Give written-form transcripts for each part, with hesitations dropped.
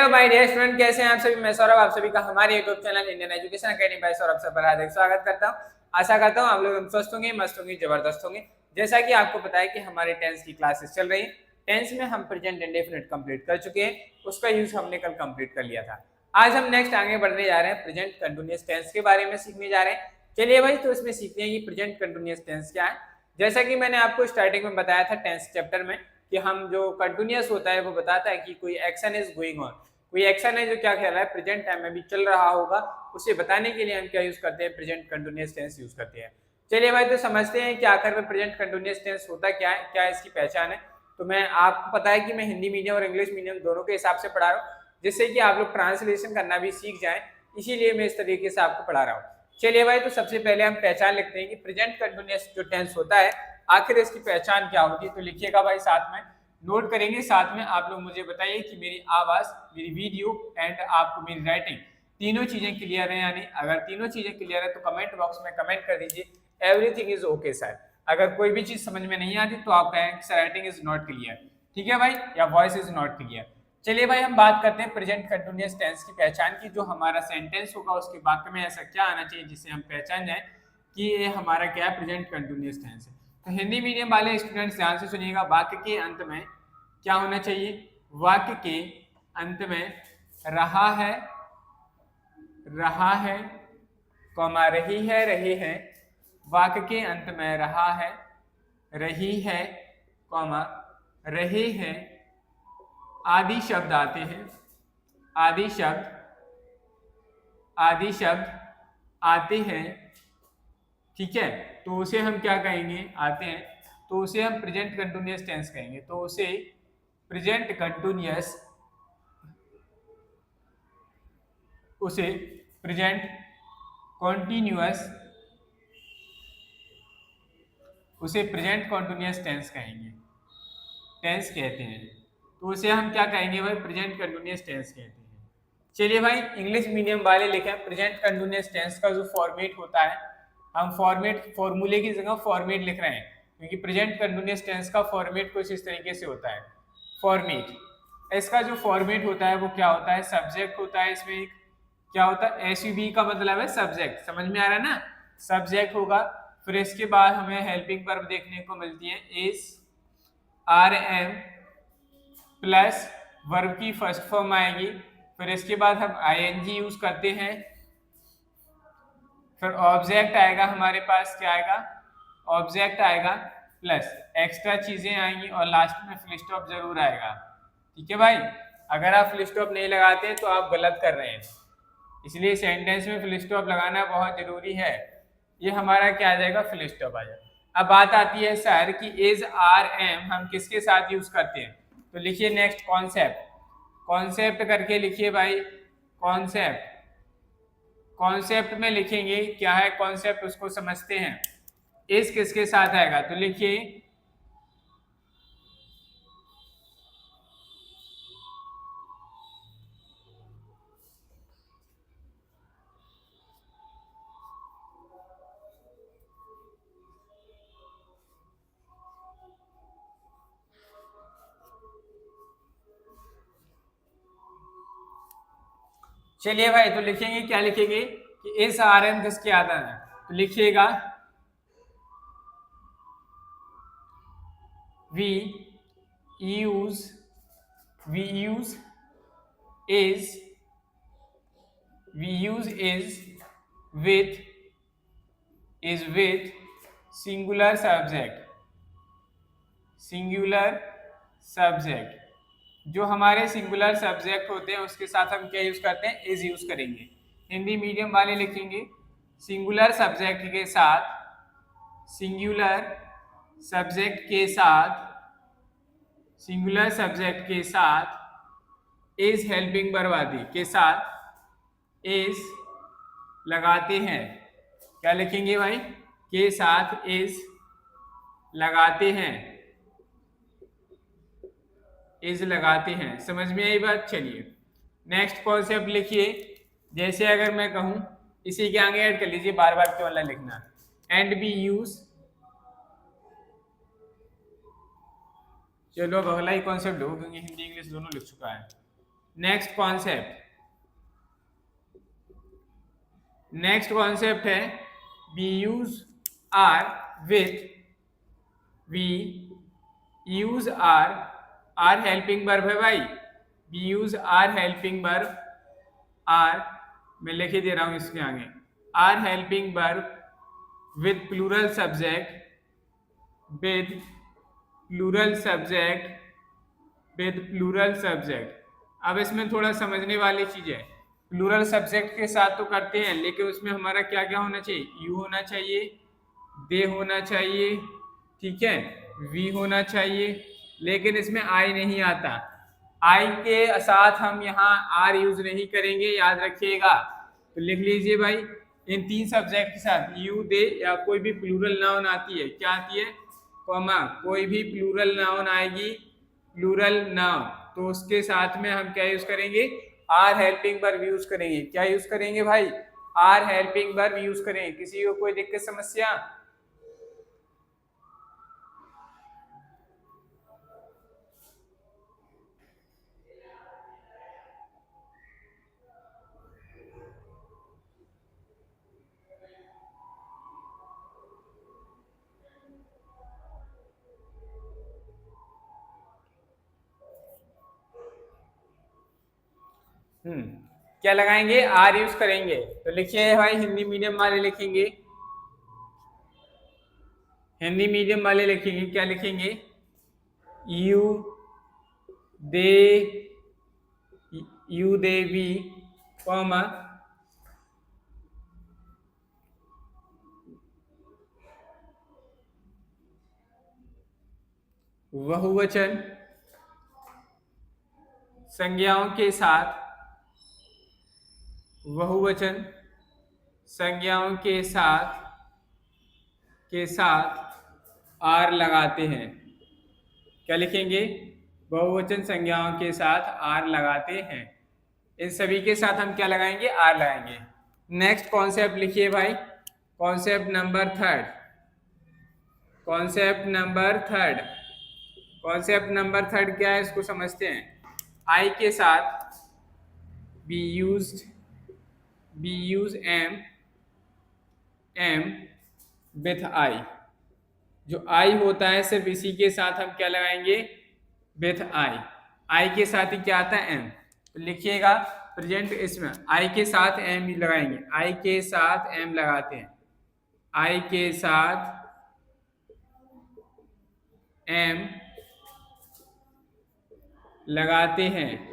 Hello my dear student, कैसे हैं आप सभी। मैं सौरभ आप सभी का हमारे YouTube channel Indian education academy by Saurabh sir पर हार्दिक स्वागत करता हूं। आशा करता हूं आप लोग स्वस्थ होंगे, मस्त होंगे, जबरदस्त होंगे। जैसा कि आपको पता है कि हमारे टेंस की क्लासेस चल रही है। टेंस में हम प्रेजेंट इंडेफिनिट कंप्लीट कर चुके हैं, उसका यूज हमने कल कंप्लीट कर लिया था। आज हम नेक्स्ट आगे बढ़ने जा रहे हैं, प्रेजेंट कंटिन्यूअस टेंस के बारे में सीखने जा रहे हैं। चलिए भाई, तो इसमें सीखते हैं कि प्रेजेंट कंटिन्यूअस टेंस क्या है। जैसा कि मैंने आपको स्टार्टिंग में बताया था टेंस चैप्टर में कि हम जो कंटिन्यूअस होता है वो बताता है कि कोई एक्शन इज गोइंग ऑन, कोई एक्शन है जो क्या कह रहा है प्रेजेंट टाइम में भी चल रहा होगा, उसे बताने के लिए हम क्या यूज करते हैं, प्रेजेंट कंटिन्यूअस टेंस यूज करते हैं। चलिए भाई, तो समझते हैं कि आखिर में प्रेजेंट कंटिन्यूअस टेंस होता क्या है, क्या इसकी पहचान है। तो मैं आपको पता है कि मैं हिंदी मीडियम और इंग्लिश मीडियम दोनों के हिसाब से पढ़ा रहा हूँ, जिससे कि आप लोग ट्रांसलेशन करना भी सीख जाएं, इसीलिए मैं इस तरीके से आपको पढ़ा रहा हूँ। चलिए भाई, तो सबसे पहले हम पहचान लिखते हैं कि प्रेजेंट कंटिन्यूअस जो टेंस होता है आखिर इसकी पहचान क्या होती है। तो लिखिएगा भाई, साथ में नोट करेंगे, साथ में आप लोग मुझे बताइए कि मेरी आवाज, मेरी वीडियो एंड आपको मेरी राइटिंग तीनों चीजें क्लियर है या नहीं। अगर तीनों चीजें क्लियर है तो कमेंट बॉक्स में कमेंट कर दीजिए एवरीथिंग इज ओके सर। अगर कोई भी चीज समझ में नहीं आती तो आप कहें sir writing is not clear, ठीक है भाई, या वॉइस इज नॉट क्लियर। चलिए भाई, हम बात करते हैं प्रेजेंट कंटिन्यूअस टेंस की पहचान की। जो हमारा सेंटेंस होगा उसके वाक्य में ऐसा क्या आना चाहिए जिससे हम पहचान जाए कि ये हमारा क्या है, प्रेजेंट कंटिन्यूअस टेंस है। तो हिंदी मीडियम वाले स्टूडेंट्स ध्यान से सुनिएगा, वाक्य के अंत में क्या होना चाहिए, वाक्य के अंत में रहा है कॉमा रही है, रहे हैं। वाक्य के अंत में रहा है, रही है, कॉमा रहे हैं आदि शब्द आते हैं, आदि शब्द आते हैं, ठीक है। तो उसे हम क्या कहेंगे, आते हैं, तो उसे हम प्रेजेंट कंटिन्यूअस टेंस कहेंगे। तो उसे प्रेजेंट कंटिन्यूअस, उसे प्रेजेंट कॉन्टिन्यूअस, उसे प्रेजेंट कॉन्टिन्यूअस टेंस कहेंगे, टेंस कहते हैं। तो उसे हम क्या कहेंगे भाई, प्रेजेंट कंटिन्यूअस टेंस कहते हैं। चलिए भाई, इंग्लिश मीडियम वाले लिखें प्रेजेंट कंटिन्यूअस टेंस का जो फॉर्मेट होता है, हम फॉर्मेट फॉर्मूले की जगह फॉर्मेट लिख रहे हैं, क्योंकि प्रेजेंट कंटिन्यूअस टेंस का फॉर्मेट कुछ इस तरीके से होता है। फॉर्मेट, इसका जो फॉर्मेट होता है वो क्या होता है, सब्जेक्ट होता है। इसमें एक क्या होता है, एसयूवी का मतलब है सब्जेक्ट, समझ में आ रहा है ना, सब्जेक्ट होगा। फिर इसके बाद हमें हेल्पिंग वर्ब देखने को मिलती है, is, are am plus verb की फर्स्ट फॉर्म आएगी। फिर इसके बाद हम आईएनजी यूज करते हैं। फिर ऑब्जेक्ट आएगा हमारे पास, क्या आएगा, ऑब्जेक्ट आएगा प्लस एक्स्ट्रा चीजें आएंगी और लास्ट में फुल स्टॉप जरूर आएगा, ठीक है भाई। अगर आप फुल स्टॉप नहीं लगाते तो आप गलत कर रहे हैं, इसलिए सेंटेंस में फुल स्टॉप लगाना बहुत जरूरी है। ये हमारा क्या आ जाएगा, फुल स्टॉप आ जाएगा। अब बात आती है सर कि इज, आर, एम हम किसके साथ यूज करते हैं। तो लिखिए नेक्स्ट कॉन्सेप्ट, कॉन्सेप्ट करके लिखिए भाई, कॉन्सेप्ट, कॉन्सेप्ट में लिखेंगे क्या है कॉन्सेप्ट, उसको समझते हैं। इस किसके साथ आएगा, तो लिखिए चलिए भाई, तो लिखेंगे क्या, लिखेंगे कि इस आर एम किसके आता है। तो लिखिएगा we use is, we use is with singular subject, जो हमारे सिंगुलर सब्जेक्ट होते हैं उसके साथ हम क्या यूज करते हैं, इज यूज करेंगे। हिंदी मीडियम वाले लिखेंगे सिंगुलर सब्जेक्ट के साथ, सिंगुलर सब्जेक्ट के साथ, सिंगुलर सब्जेक्ट के साथ इज हेल्पिंग वर्ब आदि के साथ इज लगाते हैं। क्या लिखेंगे भाई, के साथ इज लगाते हैं, इज लगाते हैं। समझ में आई बात। चलिए नेक्स्ट कॉन्सेप्ट लिखिए। जैसे अगर मैं कहूं, इसी के आगे ऐड कर लीजिए, बार बार क्यों वाला लिखना, एंड बी यूज, चलो अब अगला ही कॉन्सेप्ट हो, क्योंकि हिंदी इंग्लिश दोनों लिख चुका है। नेक्स्ट कॉन्सेप्ट है we use are helping verb है भाई। We use are helping verb, are मैं लिख ही दे रहा हूं इसके आगे, are helping verb with plural subject, अब इसमें थोड़ा समझने वाली चीज है। प्लूरल सब्जेक्ट के साथ तो करते हैं, लेकिन उसमें हमारा क्या क्या होना चाहिए? यू होना चाहिए, दे होना चाहिए, ठीक है, वी होना चाहिए, लेकिन इसमें आई नहीं आता। आई के साथ हम यहाँ आर यूज नहीं करेंगे, याद रखिएगा। तो लिख लीजिए भाई, इन 3 सब्जेक्ट के साथ यू, दे या कोई भी प्लूरल नाउन आती है, क्या आती है, कॉमा, कोई भी प्लूरल नाउन आएगी, प्लूरल नाउन, तो उसके साथ में हम क्या यूज करेंगे? आर हेल्पिंग वर्ब यूज करेंगे। क्या यूज करेंगे भाई? आर हेल्पिंग वर्ब यूज करेंगे। किसी को कोई दिक्कत समस्या? क्या लगाएंगे? आर यूज करेंगे। तो लिखिए भाई, हिंदी मीडियम वाले लिखेंगे, हिंदी मीडियम वाले लिखेंगे, क्या लिखेंगे? यू दे वी, कॉमा, बहुवचन संज्ञाओं के साथ, बहुवचन संज्ञाओं के साथ आर लगाते हैं। क्या लिखेंगे? बहुवचन संज्ञाओं के साथ आर लगाते हैं। इन सभी के साथ हम क्या लगाएंगे? आर लगाएंगे। नेक्स्ट कॉन्सेप्ट लिखिए भाई, कॉन्सेप्ट नंबर थर्ड, क्या है इसको समझते हैं। आई के साथ we use am with I. जो आई होता है सिर्फ इसी के साथ हम क्या लगाएंगे? विथ आई के साथ ही क्या आता है? एम। तो लिखिएगा प्रेजेंट, इसमें आई के साथ एम ही लगाएंगे, आई के साथ एम लगाते हैं, आई के साथ एम लगाते हैं।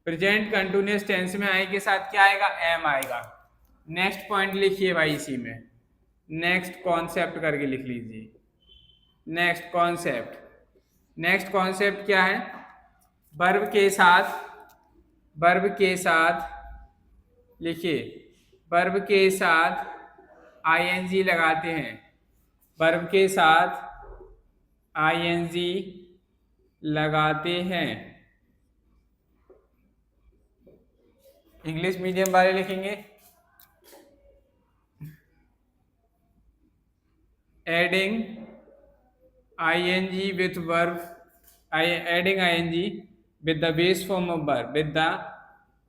प्रेजेंट कंटिन्यूअस टेंस में आई के साथ क्या आएगा? एम आएगा। नेक्स्ट पॉइंट लिखिए भाई, इसी में नेक्स्ट कॉन्सेप्ट करके लिख लीजिए। नेक्स्ट कॉन्सेप्ट क्या है? वर्ब लिखिए, वर्ब के साथ आईएनजी लगाते हैं, वर्ब के साथ आईएनजी लगाते हैं। इंग्लिश मीडियम वाले लिखेंगे adding ING with verb, adding ING with the base form of verb, with the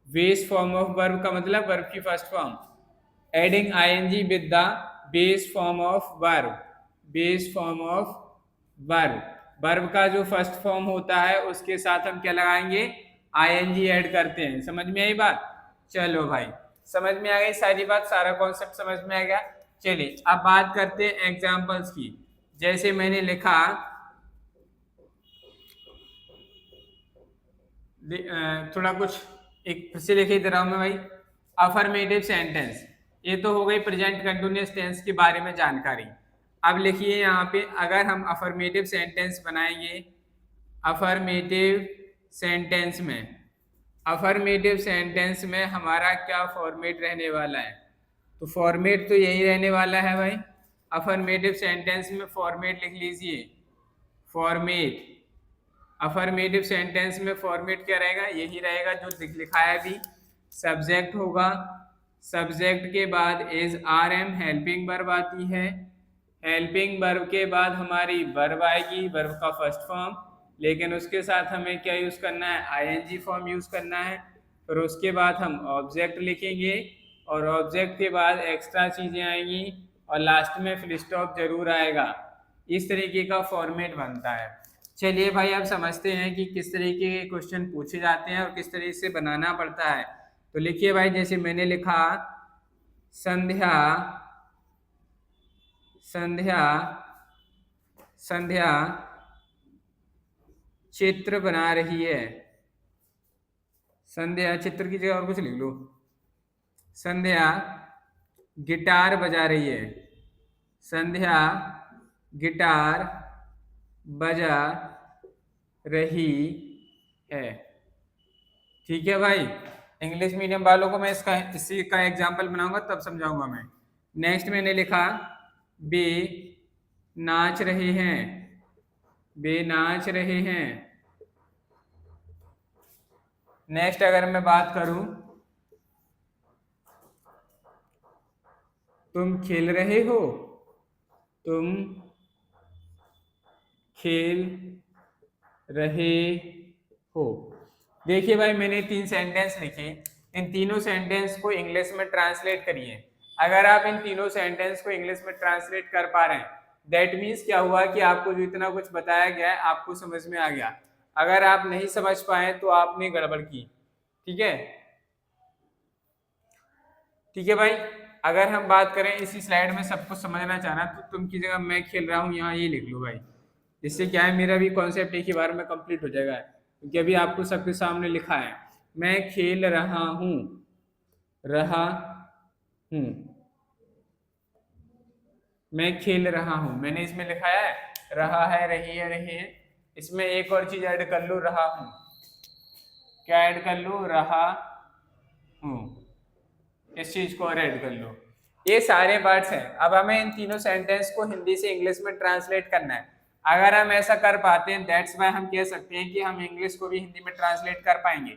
base form of verb का मतलब वर्ब की first form. Adding ING with the base form of verb, verb का जो first form होता है उसके साथ हम क्या लगाएंगे? आईएनजी ऐड करते हैं। समझ में आई बात? चलो भाई, समझ में आ गई सारी बात, सारा कॉन्सेप्ट समझ में आ गया। चलिए अब बात करते हैं एग्जांपल्स की। जैसे मैंने लिखा, थोड़ा कुछ एक फिर से लिखे दे रहा हूं मैं भाई, अफर्मेटिव सेंटेंस। ये तो हो गई प्रेजेंट कंटिन्यूअस टेंस के बारे में जानकारी। अब लिखिए यहाँ पे, अगर हम अफर्मेटिव सेंटेंस बनाएंगे, अफर्मेटिव सेंटेंस में हमारा क्या फॉर्मेट रहने वाला है? तो फॉर्मेट तो यही रहने वाला है भाई। अफर्मेटिव सेंटेंस में फॉर्मेट लिख लीजिए, फॉर्मेट। अफर्मेटिव सेंटेंस में फॉर्मेट क्या रहेगा? यही रहेगा जो लिखा है अभी। सब्जेक्ट होगा, सब्जेक्ट के बाद is are am helping verb आती है, हेल्पिंग वर्ब के बाद हमारी वर्ब आएगी, वर्ब का फर्स्ट फॉर्म, लेकिन उसके साथ हमें क्या यूज़ करना है, आईएनजी फॉर्म यूज़ करना है। फिर उसके बाद हम ऑब्जेक्ट लिखेंगे और ऑब्जेक्ट के बाद एक्स्ट्रा चीज़ें आएंगी और लास्ट में फुल स्टॉप जरूर आएगा। इस तरीके का फॉर्मेट बनता है। चलिए भाई अब समझते हैं कि किस तरीके के क्वेश्चन पूछे जाते हैं और किस तरीके से बनाना पड़ता है। तो लिखिए भाई, जैसे मैंने लिखा संध्या संध्या संध्या चित्र बना रही है। संध्या चित्र की जगह और कुछ लिख लो। संध्या गिटार बजा रही है। संध्या गिटार बजा रही है। ठीक है भाई, इंग्लिश मीडियम वालों को मैं इसी का एग्जाम्पल बनाऊंगा तब समझाऊंगा मैं। नेक्स्ट मैंने लिखा बे नाच रहे हैं। बे नाच रहे हैं। नेक्स्ट अगर मैं बात करूं, तुम खेल रहे हो। तुम खेल रहे हो। देखिए भाई, मैंने 3 सेंटेंस लिखे। इन तीनों सेंटेंस को इंग्लिश में ट्रांसलेट करिए। अगर आप इन तीनों सेंटेंस को इंग्लिश में ट्रांसलेट कर पा रहे हैं, दैट मीन्स क्या हुआ कि आपको जो इतना कुछ बताया गया है आपको समझ में आ गया। अगर आप नहीं समझ पाए तो आपने गड़बड़ की। ठीक है, ठीक है भाई। अगर हम बात करें इसी स्लाइड में सब कुछ समझना चाहना तो तुम की जगह मैं खेल रहा हूँ यहाँ ये लिख लो भाई। इससे क्या है, मेरा भी कॉन्सेप्ट एक ही बार में कंप्लीट हो जाएगा, क्योंकि अभी आपको सबके सामने लिखा है मैं खेल रहा हूँ। रहा हूँ, मैं खेल रहा हूँ। मैंने इसमें लिखा है रहा है, रही है, रही है। इसमें एक और चीज ऐड कर लो, रहा हूँ। क्या ऐड कर लो, रहा हूँ। इस चीज को और ऐड कर लो। ये सारे वर्ड्स हैं। अब हमें इन तीनों सेंटेंस को हिंदी से इंग्लिश में ट्रांसलेट करना है। अगर हम ऐसा कर पाते हैं, दैट्स वाई हम कह सकते हैं कि हम इंग्लिश को भी हिंदी में ट्रांसलेट कर पाएंगे।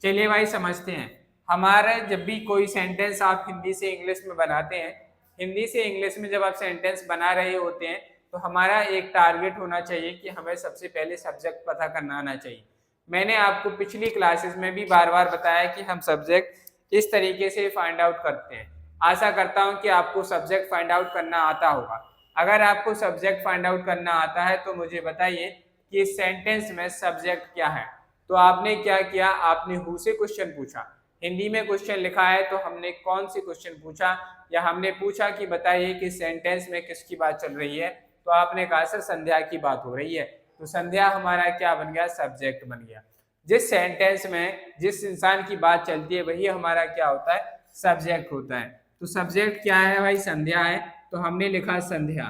चलिए भाई समझते हैं। हमारा जब भी कोई सेंटेंस आप हिंदी से इंग्लिश में बनाते हैं, हिंदी से इंग्लिश में जब आप सेंटेंस बना रहे होते हैं तो हमारा एक टारगेट होना चाहिए कि हमें सबसे पहले सब्जेक्ट पता करना आना चाहिए। मैंने आपको पिछली क्लासेस में भी बार बार बताया कि हम सब्जेक्ट इस तरीके से फाइंड आउट करते हैं। आशा करता हूं कि आपको सब्जेक्ट फाइंड आउट करना आता होगा। अगर आपको सब्जेक्ट फाइंड आउट करना आता है तो मुझे बताइए कि इस सेंटेंस में सब्जेक्ट क्या है। तो आपने क्या किया, आपने हु से क्वेश्चन पूछा। हिंदी में क्वेश्चन लिखा है तो हमने कौन से क्वेश्चन पूछा, या हमने पूछा कि बताइए कि सेंटेंस में किसकी बात चल रही है, तो आपने कहा सर संध्या की बात हो रही है। तो संध्या हमारा क्या बन गया, सब्जेक्ट बन गया। जिस सेंटेंस में जिस इंसान की बात चलती है वही हमारा क्या होता है, सब्जेक्ट होता है। तो सब्जेक्ट क्या है भाई, संध्या है। तो हमने लिखा संध्या।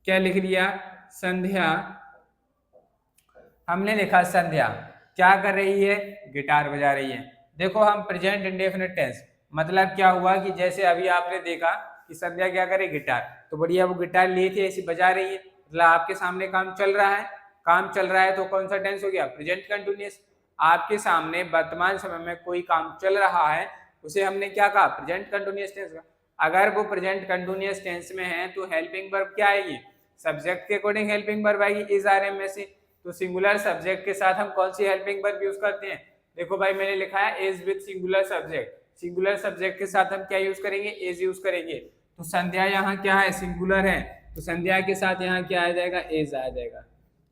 क्या लिख लिया, संध्या। हमने लिखा संध्या क्या कर रही है, गिटार बजा रही है। देखो हम प्रेजेंट इंडेफिनिट टेंस, मतलब क्या हुआ कि जैसे अभी आपने देखा कि संध्या क्या करे, गिटार। तो बढ़िया वो गिटार लिए थे, ऐसी बजा रही है, मतलब आपके सामने काम चल रहा है। काम चल रहा है तो कौन सा टेंस हो गया, प्रेजेंट कंटिन्यूअस। आपके सामने वर्तमान समय में कोई काम चल रहा है, उसे हमने क्या कहा, प्रेजेंट कंटिन्यूअस टेंस का। अगर वो प्रेजेंट कंटिन्यूअस टेंस में है तो हेल्पिंग वर्ब क्या आएगी, सब्जेक्ट के अकॉर्डिंग हेल्पिंग वर्ब आएगी, इज आर एम में से। तो सिंगुलर सब्जेक्ट के साथ हम कौन सी हेल्पिंग वर्ब यूज करते हैं, देखो भाई मैंने लिखा है is with singular subject. Singular subject के साथ हम क्या यूज करेंगे, इज यूज करेंगे। तो संध्या यहाँ क्या है, सिंगुलर है, तो संध्या के साथ यहाँ क्या आ जाएगा, इज आ जाएगा।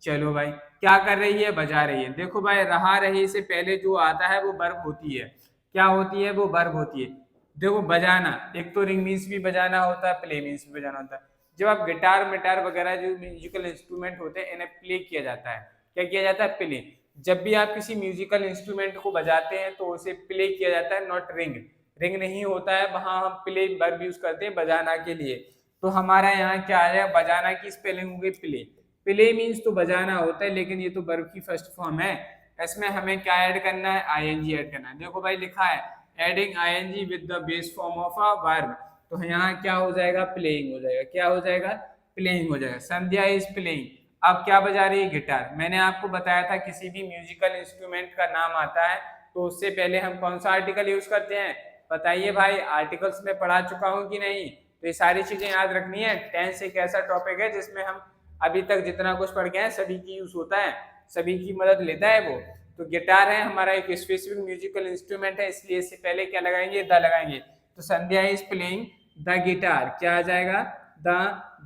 चलो भाई, क्या कर रही है, बजा रही है। देखो भाई रहा रही से पहले जो आता है वो वर्ब होती है। क्या होती है, वो वर्ब होती है। देखो बजाना, एक तो रिंग मीन्स भी बजाना होता है, प्ले मीन्स भी बजाना होता है। जब आप गिटार मिटार वगैरह जो म्यूजिकल इंस्ट्रूमेंट होते हैं इन्हें प्ले किया जाता है। क्या किया जाता है, प्ले। जब भी आप किसी म्यूजिकल इंस्ट्रूमेंट को बजाते हैं तो उसे प्ले किया जाता है, नॉट रिंग। रिंग नहीं होता है, वहां हम प्ले वर्ब यूज करते हैं बजाना के लिए। तो हमारा यहाँ क्या आया, बजाना की स्पेलिंग हो गई प्ले। प्ले मीन्स तो बजाना होता है, लेकिन ये तो वर्ब की फर्स्ट फॉर्म है। इसमें हमें क्या ऐड करना है, आईएनजी ऐड करना है। देखो भाई लिखा है adding ING with the base form of a verb. तो यहाँ क्या हो जाएगा, प्लेइंग हो जाएगा। क्या हो जाएगा, प्लेइंग हो जाएगा। संध्या इज प्लेइंग। अब क्या बजा रही है, गिटार। मैंने आपको बताया था किसी भी म्यूजिकल इंस्ट्रूमेंट का नाम आता है तो उससे पहले हम कौन सा आर्टिकल यूज करते हैं, बताइए भाई। आर्टिकल्स में पढ़ा चुका हूं कि नहीं, तो ये सारी चीजें याद रखनी है। टेंस एक ऐसा टॉपिक है जिसमें हम अभी तक जितना कुछ पढ़ गए हैं सभी की यूज होता है। सभी की मदद लेता है वो। तो गिटार है हमारा एक स्पेसिफिक म्यूजिकल इंस्ट्रूमेंट है, इसलिए इससे पहले क्या लगाएंगे, द लगाएंगे। तो संध्या इज प्लेइंग द गिटार, क्या आ जाएगा, द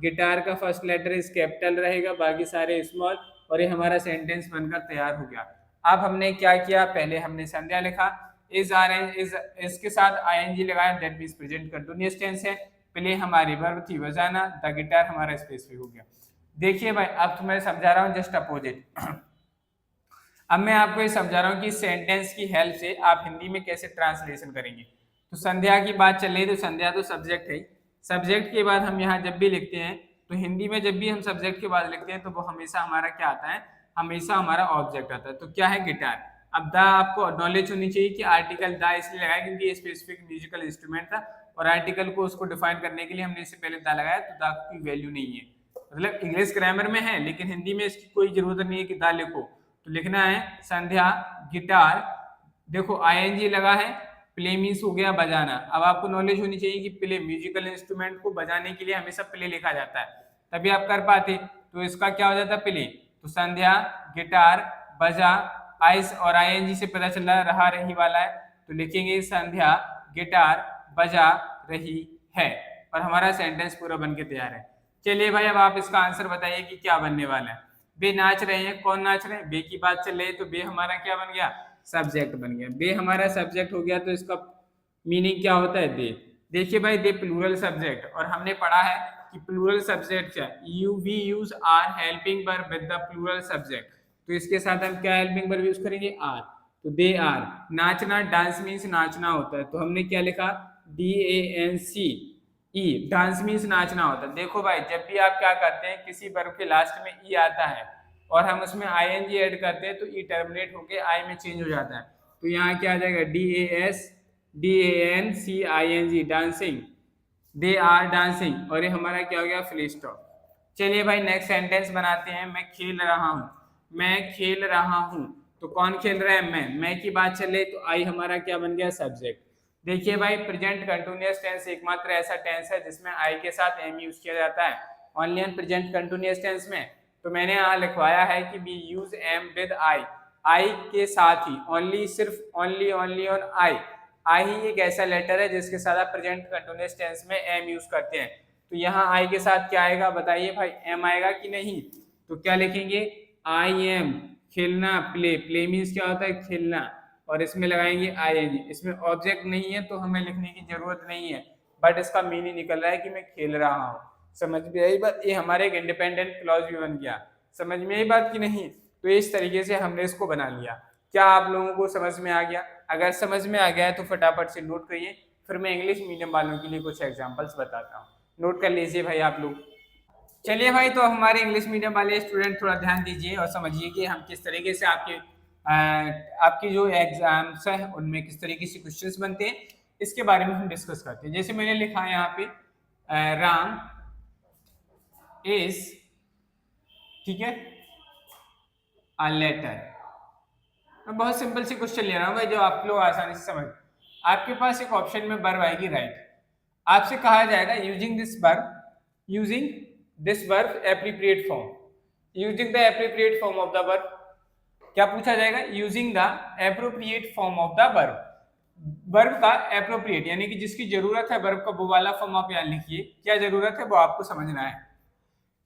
गिटार का फर्स्ट लेटर इज कैपिटल रहेगा, बाकी सारे स्मॉल, और ये हमारा सेंटेंस बनकर तैयार हो गया। अब हमने क्या किया, पहले हमने संध्या लिखा, इज आर एन इज इसके साथ आईएनजी लगाया, that means present continuous tense है। प्ले हमारी वर्ब थी बजाना, द गिटार हमारा स्पेसिफिक हो गया। देखिए भाई अब तो मैं समझा रहा हूँ जस्ट अपोजिट। अब मैं आपको ये समझा रहा हूँ कि सेंटेंस की हेल्प से आप हिंदी में कैसे ट्रांसलेशन करेंगे। तो संध्या की बात चल रही है, तो संध्या तो सब्जेक्ट है, सब्जेक्ट के बाद हम यहाँ जब भी लिखते हैं तो हिंदी में जब भी हम सब्जेक्ट के बाद लिखते हैं तो वो हमेशा हमारा क्या आता है, हमेशा हमारा ऑब्जेक्ट आता है। तो क्या है, गिटार। अब द आपको नॉलेज होनी चाहिए कि आर्टिकल द इसलिए लगाया क्योंकि ये स्पेसिफिक म्यूजिकल इंस्ट्रूमेंट था, और आर्टिकल को उसको डिफाइन करने के लिए हमने इससे पहले द लगाया, तो द की वैल्यू नहीं है। मतलब इंग्लिश ग्रामर में है लेकिन हिंदी में इसकी कोई जरूरत नहीं है कि द लिखो। तो लिखना है संध्या गिटार, देखो आईएनजी लगा है, प्ले मीन्स हो गया बजाना। अब आपको नॉलेज होनी चाहिए कि प्ले म्यूजिकल इंस्ट्रूमेंट को बजाने के लिए हमेशा प्ले लिखा जाता है, तभी आप कर पाते। तो इसका क्या हो जाता है, प्ले। तो संध्या गिटार बजा, आइस और आईएनजी से पता चल रहा रही वाला है, तो लिखेंगे संध्या गिटार बजा रही है, और हमारा सेंटेंस पूरा बन के तैयार है। चलिए भाई अब आप इसका आंसर बताइए कि क्या बनने वाला है। बे नाच रहे हैं, कौन नाच रहे हैं, बे की बात चल रही है, तो बे हमारा क्या बन गया, सब्जेक्ट बन गया। बे हमारा सब्जेक्ट हो गया, तो इसका मीनिंग क्या होता है, दे। देखिए भाई दे प्लूरल सब्जेक्ट, और हमने पढ़ा है कि प्लूरल सब्जेक्ट क्या, we use are helping verb with the plural subject. तो इसके साथ हम क्या हेल्पिंग वर्ब यूज करेंगे, आर। तो दे आर। नाचना, डांस मीन्स नाचना होता है, तो हमने क्या लिखा, DANCE, डांस मीन्स नाचना होता है। देखो भाई जब भी आप क्या करते हैं, किसी वर्ब के लास्ट में ई आता है और हम उसमें आईएनजी ऐड करते हैं, तो ई टर्मिनेट होके आई में चेंज हो जाता है। तो यहाँ क्या आ जाएगा, DANCING, dancing, they are dancing, और ये हमारा क्या हो गया, फुल स्टॉप। चलिए भाई नेक्स्ट सेंटेंस बनाते हैं। मैं खेल रहा हूँ, मैं खेल रहा हूँ, तो कौन खेल रहा है, मैं की बात चले, तो आई हमारा क्या बन गया, सब्जेक्ट। देखिए भाई प्रेजेंट कंटिन्यूअस टेंस एकमात्र ऐसा टेंस है जिसमें आई के साथ एम यूज किया जाता है, only in present continuous tense में। तो मैंने यहाँ लिखवाया है कि we use am with I के साथ ही, ओनली, सिर्फ ओनली ऑन आई ही एक ऐसा लेटर है जिसके साथ आप प्रेजेंट कंटिन्यूअस टेंस में एम यूज करते हैं। तो यहाँ आई के साथ क्या आएगा, बताइए भाई, एम आएगा कि नहीं। तो क्या लिखेंगे, आई एम, खेलना, प्ले मीन्स क्या होता है, खेलना, और इसमें लगाएंगे आईएनजी। इसमें ऑब्जेक्ट नहीं है तो हमें लिखने की जरूरत नहीं है, बट इसका मीनिंग निकल रहा है कि मैं खेल रहा हूँ। समझ में आई बात, ये हमारे एक इंडिपेंडेंट क्लॉज भी बन गया। समझ में आई बात कि नहीं। तो इस तरीके से हमने इसको बना लिया। क्या आप लोगों को समझ में आ गया? अगर समझ में आ गया है तो फटाफट से नोट करिए, फिर मैं इंग्लिश मीडियम वालों के लिए कुछ एग्जाम्पल्स बताता हूँ। नोट कर लीजिए भाई आप लोग। चलिए भाई, तो हमारे इंग्लिश मीडियम वाले स्टूडेंट थोड़ा ध्यान दीजिए और समझिए कि हम किस तरीके से आपकी जो एग्जाम्स है उनमें किस तरीके से क्वेश्चंस बनते हैं, इसके बारे में हम डिस्कस करते हैं। जैसे मैंने लिखा है यहाँ पे राम इज, ठीक है, अ लेटर। मैं बहुत सिंपल सी क्वेश्चन ले रहा हूँ भाई जो आप लोग आसानी से समझ। आपके पास एक ऑप्शन में वर्ब आएगी राइट, आपसे कहा जाएगा using this verb appropriate form, using the appropriate form of the verb. क्या पूछा जाएगा, using the appropriate form of the verb. Verb का एप्रोप्रिएट यानी कि जिसकी जरूरत है वर्ब का, वो वाला फॉर्म आप यहाँ लिखिए। क्या जरूरत है वो आपको समझना है।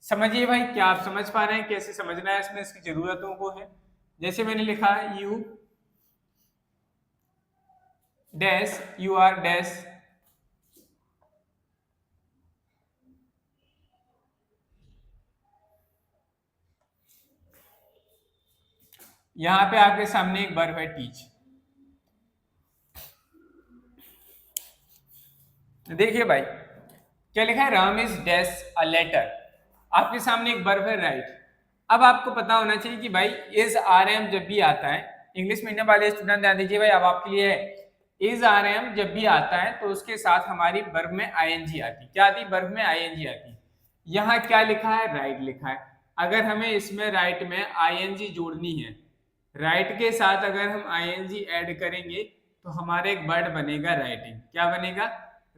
समझिए भाई, क्या आप समझ पा रहे हैं कैसे समझना है इसमें इसकी जरूरतों को है। जैसे मैंने लिखा है you dash, you are dash, यहां पे आपके सामने एक वर्ब है टीच। देखिए भाई क्या लिखा है, Ram is dash a letter. आपके सामने एक वर्ब है राइट। अब आपको पता होना चाहिए कि भाई इज आर एम जब भी आता है, इंग्लिश मीडियम वाले स्टूडेंट ध्यान दीजिए भाई, अब आपके लिए है, इज आर एम जब भी आता है तो उसके साथ हमारी वर्ब में आईएनजी आती। क्या आती, वर्ब में आईएनजी आती। यहाँ क्या लिखा है, राइट लिखा है। अगर हमें इसमें राइट में आईएनजी जोड़नी है, राइट के साथ अगर हम आईएनजी ऐड करेंगे तो हमारे एक वर्ड बनेगा राइटिंग। क्या बनेगा,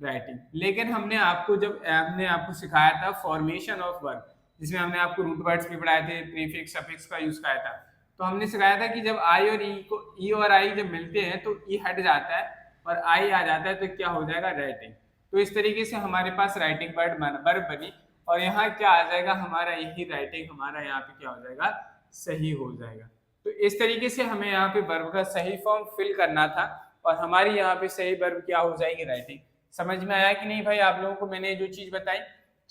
राइटिंग। लेकिन हमने आपको सिखाया था फॉर्मेशन ऑफ वर्ब, जिसमें हमने आपको रूट वर्ड्स भी पढ़ाए थे, प्रीफिक्स सफिक्स का यूज कराया था। तो हमने सिखाया था कि जब आई और ई और आई जब मिलते हैं तो ई हट जाता है और आई आ जाता है, तो क्या हो जाएगा, राइटिंग। तो इस तरीके से हमारे पास राइटिंग वर्ब बनी, और यहाँ क्या आ जाएगा, हमारा यही राइटिंग हमारा यहाँ पे क्या हो जाएगा, सही हो जाएगा। तो इस तरीके से हमें यहाँ पे वर्ब का सही फॉर्म फिल करना था, और हमारी यहाँ पे सही वर्ब क्या हो जाएगी, राइटिंग। समझ में आया कि नहीं भाई आप लोगों को मैंने जो चीज बताई?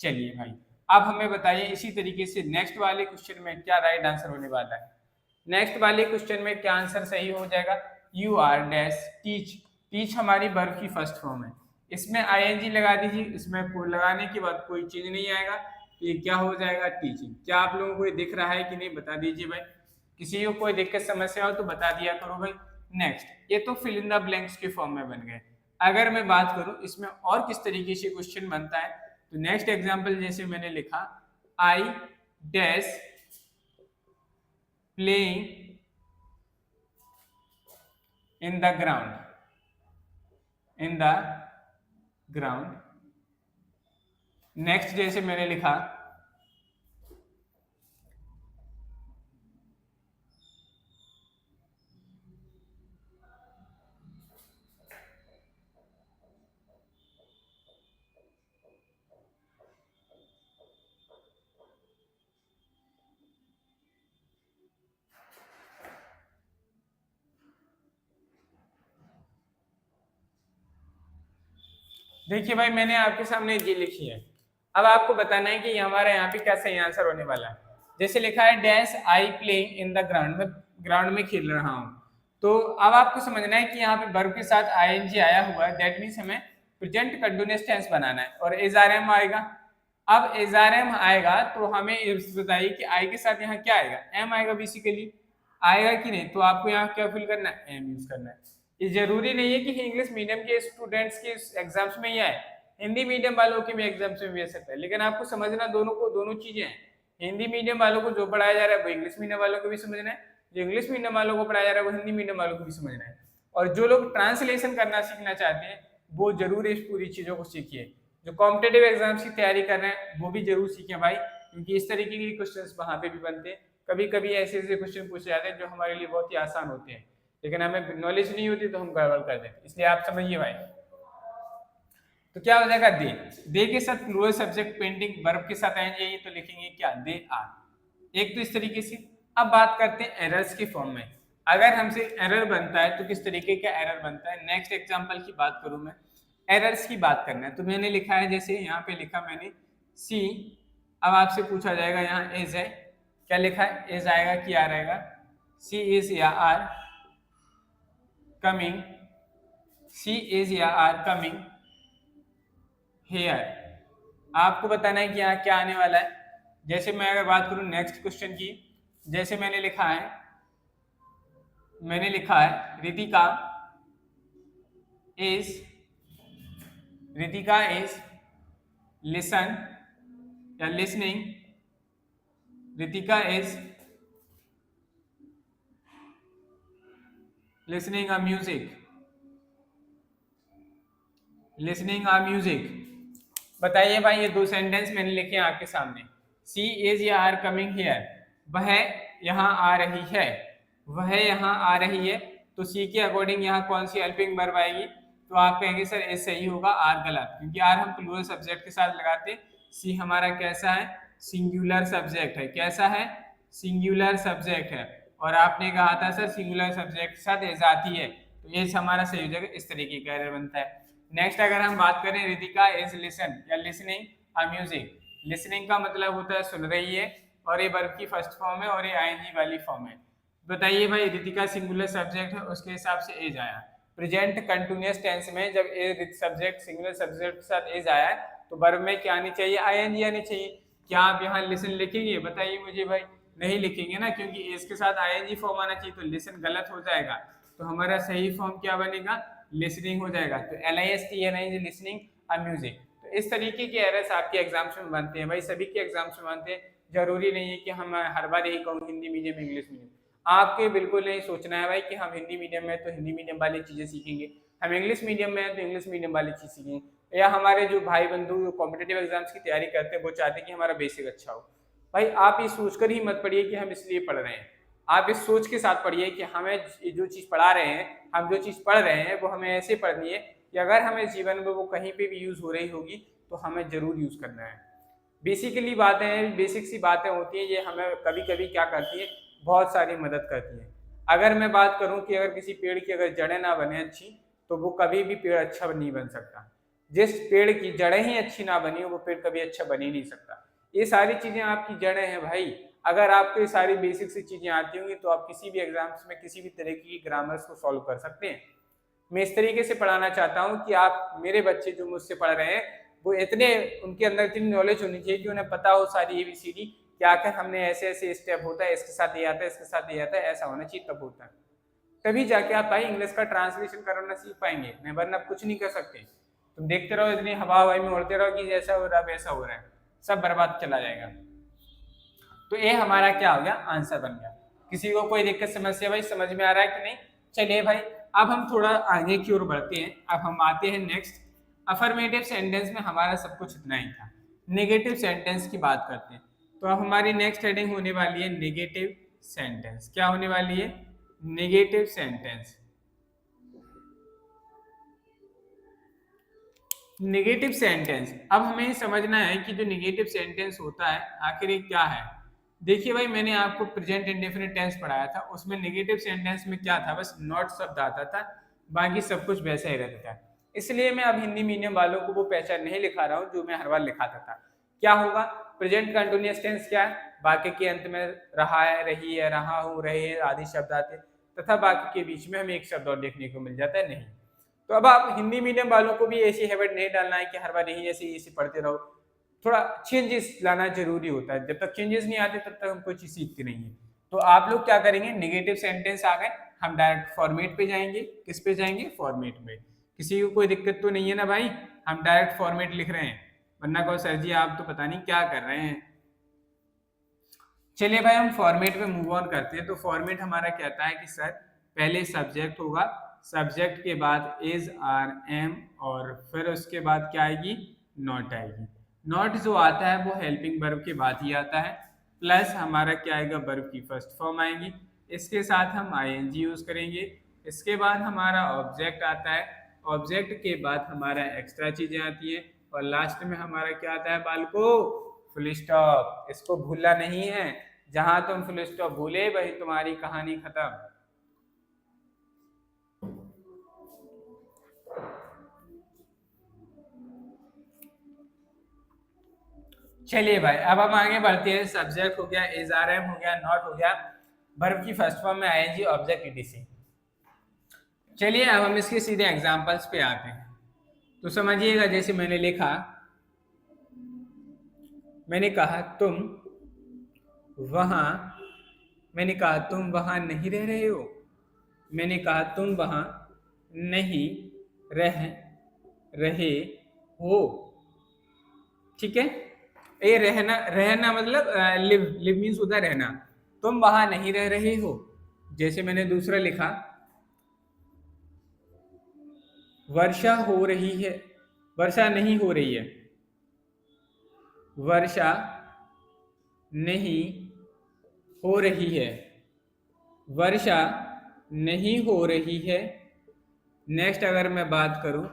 चलिए भाई, अब हमें बताइए इसी तरीके से नेक्स्ट वाले क्वेश्चन में क्या राइट आंसर होने वाला है। नेक्स्ट वाले क्वेश्चन में क्या आंसर सही हो जाएगा, you are dash teach. Teach हमारी वर्ब की फर्स्ट फॉर्म है, इसमें आईएनजी लगा दीजिए, इसमें लगाने के बाद कोई चीज नहीं आएगा, तो ये क्या हो जाएगा, टीचिंग। क्या आप लोगों को ये दिख रहा है कि नहीं, बता दीजिए भाई। किसी को कोई दिक्कत समस्या हो तो बता दिया करो भाई। नेक्स्ट, ये तो फिल इन द ब्लैंक्स के फॉर्म में बन गए। अगर मैं बात करूं इसमें और किस तरीके से क्वेश्चन बनता है, तो नेक्स्ट एग्जांपल जैसे मैंने लिखा, I dash playing in the ground, in the ground. Next जैसे मैंने लिखा, देखिए भाई मैंने आपके सामने ये लिखी है। अब आपको बताना है कि हमारा यहाँ पे क्या सही आंसर होने वाला है। जैसे लिखा है dash I playing in the ground, में ग्राउंड में खेल रहा हूँ। तो अब आपको समझना है कि यहाँ पे वर्ब के साथ आईएनजी आया हुआ है, दैट मीन्स हमें प्रेजेंट कंटिन्यूअस टेंस बनाना है, और एसआरएम आएगा। अब एसआरएम आएगा तो हमें बताइए कि आई के साथ यहाँ क्या आएगा, एम आएगा बेसिकली, आएगा कि नहीं। तो आपको यहाँ क्या फिल करना है, एम यूज करना है। ये जरूरी नहीं है कि इंग्लिश मीडियम के स्टूडेंट्स के एग्जाम्स में ही आए, हिंदी मीडियम वालों के भी एग्जाम्स में भी आ सकता है, लेकिन आपको समझना दोनों चीजें हैं। हिंदी मीडियम वालों को जो पढ़ाया जा रहा है वो इंग्लिश मीडियम वालों को भी समझना है, जो इंग्लिश मीडियम वालों को पढ़ाया जा रहा है वो हिंदी मीडियम वालों को भी समझना है। और जो लोग ट्रांसलेशन करना सीखना चाहते हैं वो जरूर इस पूरी चीजों को सीखिए। जो कॉम्पिटेटिव एग्जाम्स की तैयारी कर रहे हैं वो भी जरूर सीखें भाई, क्योंकि इस तरीके के क्वेश्चंस वहां पे भी बनते हैं। कभी कभी ऐसे ऐसे क्वेश्चन पूछे जाते हैं जो हमारे लिए बहुत ही आसान होते हैं, लेकिन हमें नॉलेज नहीं होती तो हम गड़बड़ कर देते, इसलिए आप समझिए भाई। तो क्या हो जाएगा, दे के साथ प्लूरल सब्जेक्ट पेंटिंग वर्ब के साथ आएंगे तो लिखेंगे क्या, दे आर। एक तो इस तरीके से। अब बात करते हैं एरर्स के फॉर्म में। अगर हमसे एरर बनता है तो किस तरीके का एरर बनता है, नेक्स्ट एग्जांपल की बात करूं मैं, एरर्स की बात करना है तो मैंने लिखा है, जैसे यहाँ पे लिखा मैंने सी। अब आपसे पूछा जाएगा यहाँ इज है, क्या लिखा है, इज आएगा कि आर आएगा, सी इज या आर कमिंग, सी इज या आर कमिंग हेयर। आपको बताना है कि यहाँ क्या आने वाला है। जैसे मैं अगर बात करूं नेक्स्ट क्वेश्चन की, जैसे मैंने लिखा है रितिका इज लिसन या listening, Ritika is listening a music. बताइए भाई, ये दो सेंटेंस मैंने लिखे हैं आपके सामने, सी इज या आर कमिंग हियर, वह यहाँ आ रही है, वह यहाँ आ रही है, तो सी के अकॉर्डिंग यहाँ कौन सी हेल्पिंग वर्ब आएगी, तो आप कहेंगे सर ए सही होगा, आर गलत, क्योंकि आर हम प्लूरल सब्जेक्ट के साथ लगाते, सी हमारा कैसा है, सिंगुलर सब्जेक्ट है। कैसा है, सिंगुलर सब्जेक्ट है, और आपने कहा था सर सिंगुलर सब्जेक्ट के साथ एज आती है, तो ये हमारा सही हो जाएगा। इस तरीके का एरर बनता है। नेक्स्ट अगर हम बात करें, रितिका इज लिसन या लिसनिंग अ म्यूजिक, लिसनिंग का मतलब होता है सुन रही है, और ये वर्ब की फर्स्ट फॉर्म है और ये आईएनजी वाली फॉर्म है। बताइए भाई, रितिका सिंगुलर सब्जेक्ट है, उसके हिसाब से एज आया। प्रेजेंट कंटिन्यूअस टेंस में जब सब्जेक्ट सिंगुलर सब्जेक्ट के साथ एज आया तो वर्ब में क्या आनी चाहिए, आईएनजी आनी चाहिए। क्या आप यहाँ लिसन लिखेंगे, बताइए मुझे भाई, नहीं लिखेंगे ना, क्योंकि एज के साथ आईएनजी फॉर्म आना चाहिए, तो लिसन गलत हो जाएगा। तो हमारा सही फॉर्म क्या बनेगा, लिसनिंग हो जाएगा। तो LISTNING लिसनिंग अ म्यूजिक। तो इस तरीके के एरर्स आपके एग्जाम्स में बनते हैं भाई, सभी के एग्जाम्स में बनते हैं। जरूरी नहीं है कि हम हर बार यही कहूँ हिंदी मीडियम इंग्लिश मीडियम, आपके बिल्कुल नहीं सोचना है भाई कि हम हिंदी मीडियम में तो हिंदी मीडियम वाली चीजें सीखेंगे, हम इंग्लिश मीडियम में है तो इंग्लिश मीडियम वाली चीज सीखेंगे, या हमारे जो भाई बंधु जो कॉम्पिटेटिव एग्जाम्स की तैयारी करते हैं वो चाहते हैं कि हमारा बेसिक अच्छा हो। भाई आप ये सोचकर ही मत पढ़िए कि हम इसलिए पढ़ रहे हैं, आप इस सोच के साथ पढ़िए कि हमें जो चीज़ पढ़ा रहे हैं, हम जो चीज़ पढ़ रहे हैं वो हमें ऐसे पढ़नी है कि अगर हमें जीवन में वो कहीं पे भी यूज़ हो रही होगी तो हमें ज़रूर यूज़ करना है। बेसिकली बातें, बेसिक सी बातें होती हैं, ये हमें कभी कभी क्या करती है, बहुत सारी मदद करती है। अगर मैं बात करूं कि अगर किसी पेड़ की अगर जड़ें ना बने अच्छी, तो वो कभी भी पेड़ अच्छा नहीं बन सकता। जिस पेड़ की जड़ें ही अच्छी ना बनी हो, वो पेड़ कभी अच्छा बन ही नहीं सकता। ये सारी चीजें आपकी जड़ें हैं भाई। अगर आपको ये सारी बेसिक सी चीजें आती होंगी तो आप किसी भी एग्जाम्स में किसी भी तरह की ग्रामर्स को सॉल्व कर सकते हैं। मैं इस तरीके से पढ़ाना चाहता हूँ कि आप, मेरे बच्चे जो मुझसे पढ़ रहे हैं, वो इतने, उनके अंदर इतनी नॉलेज होनी चाहिए कि उन्हें पता हो सारी ABCD कि आखिर हमने ऐसे ऐसे स्टेप होता है, इसके साथ ये आता है, इसके साथ ये आता है, ऐसा होना चाहिए, तब होता है। तभी जाके आप भाई इंग्लिश का ट्रांसलेशन करना सीख पाएंगे, नहीं वरना आप कुछ नहीं कर सकते। तुम देखते रहो इतनी हवा हवाई में उड़ते रहो कि जैसा हो रहा है वैसा हो रहा है, सब बर्बाद चला जाएगा। तो ये हमारा क्या हो गया, आंसर बन गया। किसी को कोई दिक्कत समस्या भाई समझ में आ रहा है कि नहीं? चलिए भाई, अब हम थोड़ा आगे की ओर बढ़ते हैं। अब हम आते हैं नेक्स्ट। अफर्मेटिव सेंटेंस में हमारा सब कुछ इतना ही था। नेगेटिव सेंटेंस की बात करते हैं। तो अब हमारी नेक्स्ट हेडिंग होने वाली है नेगेटिव सेंटेंस। क्या होने वाली है? Negative sentence. नेगेटिव सेंटेंस, अब हमें समझना है कि जो नेगेटिव सेंटेंस होता है आखिर ये क्या है। देखिए भाई, मैंने आपको प्रेजेंट इंडेफिनिट टेंस पढ़ाया था, उसमें नेगेटिव सेंटेंस में क्या था, बस नॉट शब्द आता था, बाकी सब कुछ वैसा ही रहता था। इसलिए मैं अब हिंदी मीडियम वालों को वो पहचान नहीं लिखा रहा हूँ जो मैं हर बार लिखाता था। क्या होगा? प्रेजेंट कंटिन्यूअस टेंस क्या है? वाक्य के अंत में रहा है, रही है, रहा हूँ, रहे आदि शब्द आते, तथा वाक्य के बीच में हमें एक शब्द और देखने को मिल जाता है, नहीं। तो अब आप हिंदी मीडियम वालों को भी ऐसी हैबिट नहीं डालना है कि हर बार यही ऐसे पढ़ते रहो। थोड़ा चेंजेस लाना जरूरी होता है। जब तक चेंजेस नहीं आते तब तक हम कोई चीज सीखते नहीं है। तो आप लोग क्या करेंगे, नेगेटिव सेंटेंस आ गए, हम डायरेक्ट फॉर्मेट पे जाएंगे। किस पे जाएंगे? फॉर्मेट में। किसी को कोई दिक्कत तो नहीं है ना भाई? हम डायरेक्ट फॉर्मेट लिख रहे हैं, वरना कहो सर जी आप तो पता नहीं क्या कर रहे हैं। चलिए भाई, हम फॉर्मेट में मूव ऑन करते हैं। तो फॉर्मेट हमारा कहता है कि सर पहले सब्जेक्ट होगा, सब्जेक्ट के बाद इज, आर, एम, और फिर उसके बाद क्या आएगी? नॉट आएगी। नॉट जो आता है वो हेल्पिंग वर्ब के बाद ही आता है, प्लस हमारा क्या आएगा? वर्ब की फर्स्ट फॉर्म आएगी। इसके साथ हम ING यूज करेंगे। इसके बाद हमारा ऑब्जेक्ट आता है, ऑब्जेक्ट के बाद हमारा एक्स्ट्रा चीजें आती है, और लास्ट में हमारा क्या आता है बालको? Full stop. इसको भूलना नहीं है, जहां तुम फुल स्टॉप भूले वही तुम्हारी कहानी खत्म। चलिए भाई, अब हम आगे बढ़ते हैं। सब्जेक्ट हो गया, इज, आर, एम हो गया, नॉट हो गया, वर्ब की फर्स्ट फॉर्म में ING, ऑब्जेक्ट, ETC। चलिए अब हम इसके सीधे एग्जांपल्स पे आते हैं। तो समझिएगा, जैसे मैंने लिखा, मैंने कहा तुम वहां, मैंने कहा तुम वहां नहीं रह रहे हो, मैंने कहा तुम वहां नहीं रह रहे हो। ठीक है, ये रहना, रहना मतलब लिव, लिव मीन्स होता है रहना। तुम वहां नहीं रह रहे हो। जैसे मैंने दूसरा लिखा, वर्षा हो रही है, वर्षा नहीं हो रही है, वर्षा नहीं हो रही है, वर्षा नहीं हो रही है। नेक्स्ट अगर मैं बात करूं,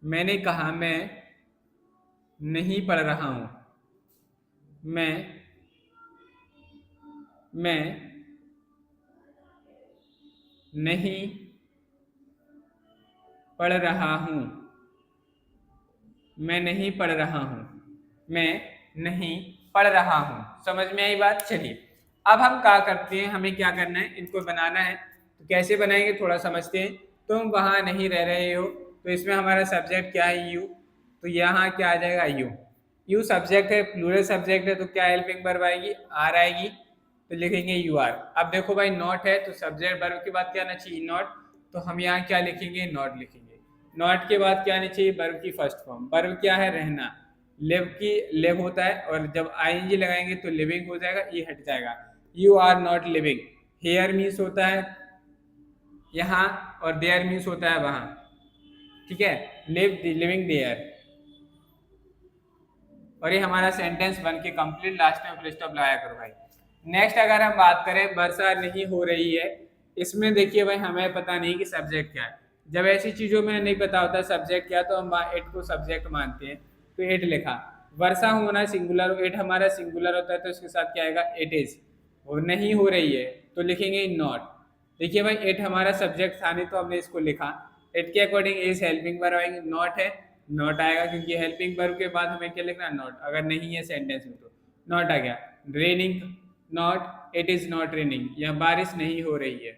मैंने कहा मैं नहीं पढ़ रहा हूं, मैं नहीं पढ़ रहा हूं, मैं नहीं पढ़ रहा हूं, मैं नहीं पढ़ रहा हूं। समझ में आई बात? चलिए अब हम क्या करते हैं, हमें क्या करना है, इनको बनाना है। तो कैसे बनाएंगे थोड़ा समझते हैं। तुम वहां नहीं रह रहे हो, तो इसमें हमारा सब्जेक्ट क्या है? यू। तो यहाँ क्या आ जाएगा? यू। यू सब्जेक्ट है, प्लूरल सब्जेक्ट है, तो क्या हेल्पिंग वर्ब आएगी? आर आएगी, तो लिखेंगे यू आर। अब देखो भाई, नॉट है तो सब्जेक्ट वर्ब के बाद क्या आना चाहिए? नॉट। तो हम यहाँ क्या लिखेंगे? नॉट लिखेंगे। नॉट के बाद क्या आनी चाहिए? वर्ब की फर्स्ट फॉर्म। वर्ब क्या है? रहना। लिव की लिव होता है, और जब ING लगाएंगे तो लिविंग हो जाएगा, ये हट जाएगा। You are not living. Here means होता है यहाँ, और देयर मीन्स होता है वहां। ठीक है, लिव लिविंग देयर। और ये हमारा सेंटेंस बन के कंप्लीट, लास्ट में फुल स्टॉप लगाया करो भाई। नेक्स्ट अगर हम बात करें वर्षा नहीं हो रही है, इसमें देखिए भाई हमें पता नहीं कि सब्जेक्ट क्या है। जब ऐसी चीजों में नहीं पता होता सब्जेक्ट क्या, तो हम इट को सब्जेक्ट मानते हैं, तो इट लिखा। वर्षा होना सिंगुलर, इट हमारा सिंगुलर होता है तो इसके साथ क्या आएगा, इट इज। वो नहीं हो रही है तो लिखेंगे नॉट। देखिए भाई इट हमारा सब्जेक्ट था नहीं तो हमने इसको लिखा, इट के अकॉर्डिंग इज हेल्पिंग वर्ब आएंगे, नॉट है नॉट आएगा, क्योंकि हेल्पिंग वर्ब के बाद हमें क्या लिखना, नॉट। अगर नहीं है सेंटेंस में तो नॉट आ गया। Raining not, it is not raining, या बारिश नहीं हो रही है।